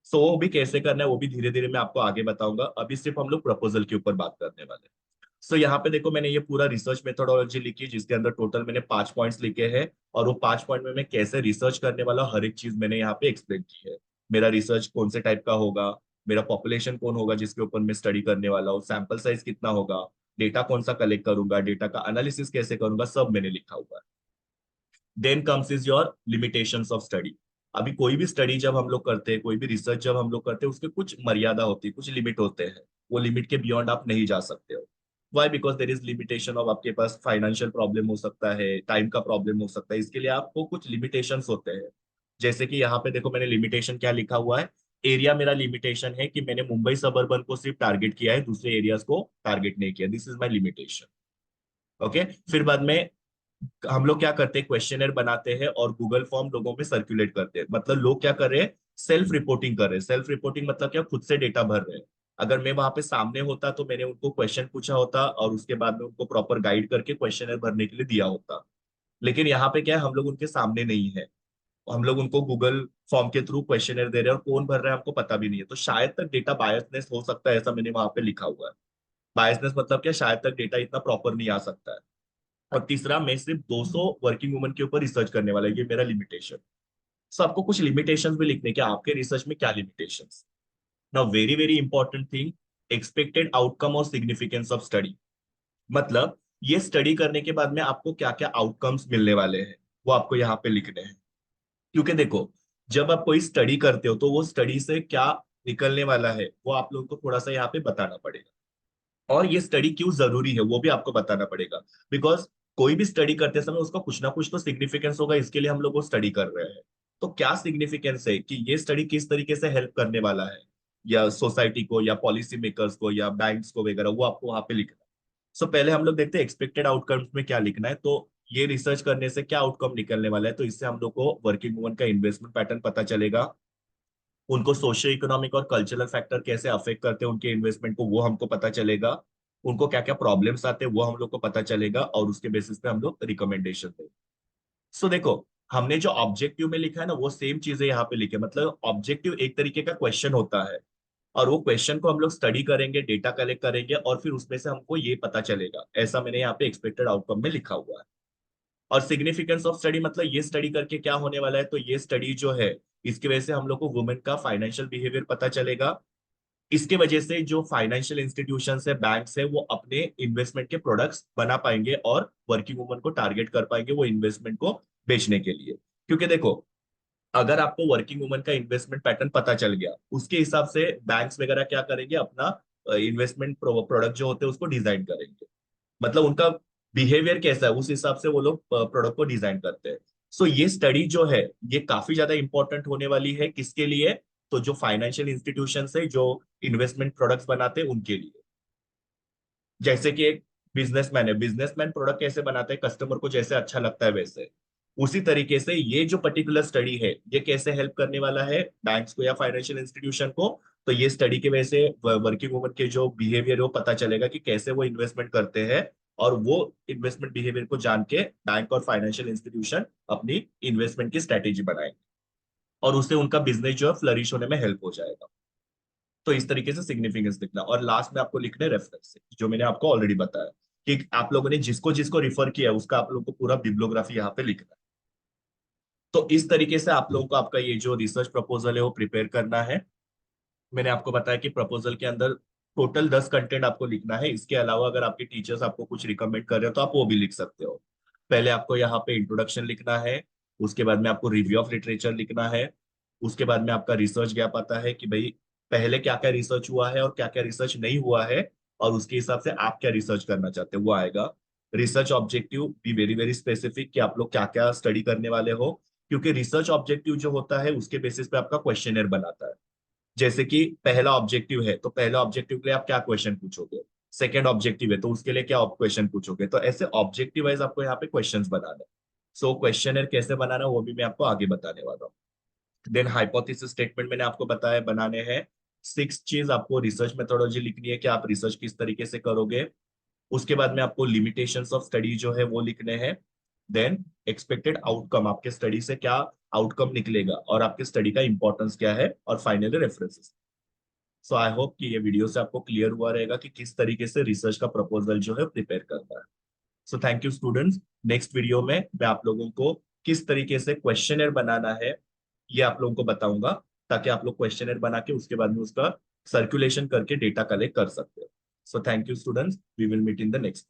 S1: सो वो भी कैसे करना है वो भी धीरे धीरे मैं आपको आगे बताऊंगा, अभी सिर्फ हम लोग प्रपोजल के ऊपर बात करने वाले हैं। सो यहाँ पे देखो मैंने ये पूरा रिसर्च मेथोडोलॉजी लिखी है, जिसके अंदर टोटल मैंने 5 पॉइंट्स लिखे हैं, और वो 5 पॉइंट में मैं कैसे रिसर्च करने वाला हूँ, हर एक चीज मैंने यहाँ पे एक्सप्लेन की है। मेरा रिसर्च कौन से टाइप का होगा, मेरा पॉपुलेशन कौन होगा जिसके ऊपर मैं स्टडी करने वाला हूँ, सैंपल साइज कितना होगा, डेटा कौन सा कलेक्ट करूंगा, डेटा का एनालिसिस कैसे करूंगा, सब मैंने लिखा हुआ है। Then comes is your limitations of study. अभी कोई भी स्टडी जब हम लोग करते हैं, कोई भी रिसर्च जब हम लोग करते हैं, उसके कुछ मर्यादा होती है, कुछ लिमिट होते हैं। वो लिमिट के बियॉन्ड आप नहीं जा सकते हो। Why? Because there is limitation of, आपके पास फाइनेंशियल प्रॉब्लम हो सकता है, टाइम का प्रॉब्लम हो सकता है, इसके लिए आपको कुछ लिमिटेशंस होते हैं। जैसे कि यहाँ पे देखो मैंने लिमिटेशन क्या लिखा हुआ है। एरिया मेरा लिमिटेशन है कि मैंने मुंबई सबर्बन को सिर्फ टारगेट किया है, दूसरे एरियाज को टारगेट नहीं किया, this is my limitation. Okay. फिर बाद में हम लोग क्या करते हैं, क्वेश्चनर बनाते हैं और गूगल फॉर्म लोगों में सर्कुलेट करते हैं। मतलब लोग क्या कर रहे हैं, सेल्फ रिपोर्टिंग कर रहे हैं। सेल्फ रिपोर्टिंग मतलब क्या, खुद से डेटा भर रहे हैं। अगर मैं वहां पे सामने होता तो मैंने उनको क्वेश्चन पूछा होता और उसके बाद में उनको प्रॉपर गाइड करके क्वेश्चनर भरने के लिए दिया होता। लेकिन यहाँ पे क्या है, हम लोग उनके सामने नहीं है, हम लोग उनको गूगल फॉर्म के थ्रू क्वेश्चनर दे रहे हैं, और कौन भर रहा है हमको पता भी नहीं है, तो शायद तक डेटा बायसनेस हो सकता है, ऐसा मैंने वहां पे लिखा हुआ है। बायसनेस मतलब क्या, शायद तक डेटा इतना प्रॉपर नहीं आ सकता है। और तीसरा, मैं सिर्फ 200 वर्किंग वुमन के ऊपर रिसर्च करने वाला है, ये मेरा लिमिटेशन। सो आपको कुछ लिमिटेशंस भी लिखने के, आपके रिसर्च में क्या limitations. Now very very important thing, expected outcome और सिग्निफिकेंस ऑफ स्टडी। मतलब ये स्टडी करने के बाद में आपको क्या क्या आउटकम्स मिलने वाले हैं, वो आपको यहाँ पे लिखने हैं। क्योंकि देखो, जब आप कोई स्टडी करते हो तो वो स्टडी से क्या निकलने वाला है वो आप लोगों को थोड़ा सा यहाँ पे बताना पड़ेगा। और ये स्टडी क्यों जरूरी है वो भी आपको बताना पड़ेगा। बिकॉज कोई भी स्टडी करते समय उसका कुछ ना कुछ तो सिग्निफिकेंस होगा, इसके लिए हम लोग वो स्टडी कर रहे हैं। तो क्या सिग्निफिकेंस है कि ये स्टडी किस तरीके से हेल्प करने वाला है, या सोसाइटी को, या पॉलिसी मेकर्स को, या बैंक्स को वगैरह, वो आपको वहां पे लिखना है। सो पहले हम लोग देखते हैं एक्सपेक्टेड आउटकम्स में क्या लिखना है। तो ये रिसर्च करने से क्या आउटकम निकलने वाला है, तो इससे हम लोग को वर्किंग वुमन का इन्वेस्टमेंट पैटर्न पता चलेगा, उनको सोशियो इकोनॉमिक और कल्चरल फैक्टर कैसे अफेक्ट करते हैं उनके इन्वेस्टमेंट को, वो हमको पता चलेगा, उनको क्या क्या प्रॉब्लम्स आते हैं वो हम लोग को पता चलेगा, और उसके बेसिस पे हम लोग रिकमेंडेशन देंगे। सो देखो, हमने जो ऑब्जेक्टिव में लिखा है ना, वो सेम चीजें यहाँ पे लिखे। मतलब ऑब्जेक्टिव एक तरीके का क्वेश्चन होता है, और वो क्वेश्चन को हम लोग स्टडी करेंगे, डेटा कलेक्ट करेंगे, और फिर उसमें से हमको ये पता चलेगा। ऐसा मैंने यहाँ पे एक्सपेक्टेड आउटकम में लिखा हुआ है। और सिग्निफिकेंस ऑफ स्टडी मतलब ये स्टडी करके क्या होने वाला है, तो ये स्टडी जो है, इसकी वजह से हम लोग को वुमेन का फाइनेंशियल बिहेवियर पता चलेगा। इसके वजह से जो फाइनेंशियल इंस्टीट्यूशंस है, बैंक्स है, वो अपने इन्वेस्टमेंट के प्रोडक्ट्स बना पाएंगे और वर्किंग वुमन को टारगेट कर पाएंगे वो इन्वेस्टमेंट को बेचने के लिए। क्योंकि देखो, अगर आपको वर्किंग वुमन का इन्वेस्टमेंट पैटर्न पता चल गया, उसके हिसाब से बैंक्स वगैरह क्या करेंगे, अपना इन्वेस्टमेंट प्रोडक्ट जो होते हैं उसको डिजाइन करेंगे। मतलब उनका बिहेवियर कैसा है उस हिसाब से वो लोग प्रोडक्ट को डिजाइन करते हैं। सो ये स्टडी जो है, ये काफी ज्यादा इंपॉर्टेंट होने वाली है, किसके लिए, तो जो फाइनेंशियल इंस्टीट्यूशन है, जो इन्वेस्टमेंट प्रोडक्ट्स बनाते हैं उनके लिए। जैसे कि एक बिजनेसमैन है, बिजनेसमैन प्रोडक्ट कैसे बनाते हैं, कस्टमर को जैसे अच्छा लगता है वैसे, उसी तरीके से ये जो पर्टिकुलर स्टडी है, ये कैसे हेल्प करने वाला है बैंक्स को या फाइनेंशियल इंस्टीट्यूशन को। तो ये स्टडी की वजह से वर्किंग वुमन के जो बिहेवियर है वो पता चलेगा कि कैसे वो इन्वेस्टमेंट करते हैं, और वो इन्वेस्टमेंट बिहेवियर को जान के बैंक और फाइनेंशियल इंस्टीट्यूशन अपनी इन्वेस्टमेंट की स्ट्रेटेजी बनाएंगे, और उससे उनका बिजनेस जो है फ्लरिश होने में हेल्प हो जाएगा। तो इस तरीके से सिग्निफिकेंस लिखना, और लास्ट में आपको लिखना है रेफरेंस, जो मैंने आपको ऑलरेडी बताया कि आप लोगों ने जिसको जिसको रिफर किया है उसका आप लोगों को पूरा बिब्लियोग्राफी यहाँ पे लिखना है। तो इस तरीके से आप लोगों को आपका ये जो रिसर्च प्रपोजल है वो प्रिपेयर करना है। मैंने आपको बताया कि प्रपोजल के अंदर टोटल 10 कंटेंट आपको लिखना है। इसके अलावा अगर आपके टीचर्स आपको कुछ रिकमेंड कर रहे हो तो आप वो भी लिख सकते हो। पहले आपको यहाँ पे इंट्रोडक्शन लिखना है, उसके बाद में आपको रिव्यू ऑफ लिटरेचर लिखना है, उसके बाद में आपका रिसर्च गैप आता है कि भाई पहले क्या क्या रिसर्च हुआ है और क्या क्या रिसर्च नहीं हुआ है, और उसके हिसाब से आप क्या रिसर्च करना चाहते हो वो आएगा। Research objective B very very specific कि आप लोग क्या क्या स्टडी करने वाले हो, क्योंकि रिसर्च ऑब्जेक्टिव जो होता है उसके बेसिस पे आपका क्वेश्चनर बनाता है। जैसे कि पहला ऑब्जेक्टिव है तो पहला ऑब्जेक्टिव के लिए आप क्या क्वेश्चन पूछोगे, सेकंड ऑब्जेक्टिव है तो उसके लिए क्या क्वेश्चन पूछोगे, तो ऐसे ऑब्जेक्टिव वाइज आपको यहाँ पे क्वेश्चंस बनाना है। सो क्वेश्चनर कैसे बनाना है वो भी मैं आपको आगे बताने वाला हूँ। देन हाइपोथेसिस स्टेटमेंट मैंने आपको बताया बनाने हैं। सिक्स चीज आपको रिसर्च मेथोडोलॉजी लिखनी है कि आप रिसर्च किस तरीके से करोगे। उसके बाद में आपको लिमिटेशंस ऑफ स्टडी जो है वो लिखने हैं। देन एक्सपेक्टेड आउटकम, आपके स्टडी से क्या आउटकम निकलेगा और आपके स्टडी का इंपॉर्टेंस क्या है, और finally references. So I hope कि ये वीडियो से आपको क्लियर हुआ रहेगा कि किस तरीके से रिसर्च का प्रपोजल जो है प्रिपेयर करना है। सो thank you students. Next video में मैं आप लोगों को किस तरीके से क्वेश्चनर बनाना है ये आप लोगों को बताऊंगा, ताकि आप लोग क्वेश्चनर बना के उसके बाद में उसका सर्कुलेशन करके डेटा कलेक्ट कर सकते हो। So thank you students, we will meet in the next.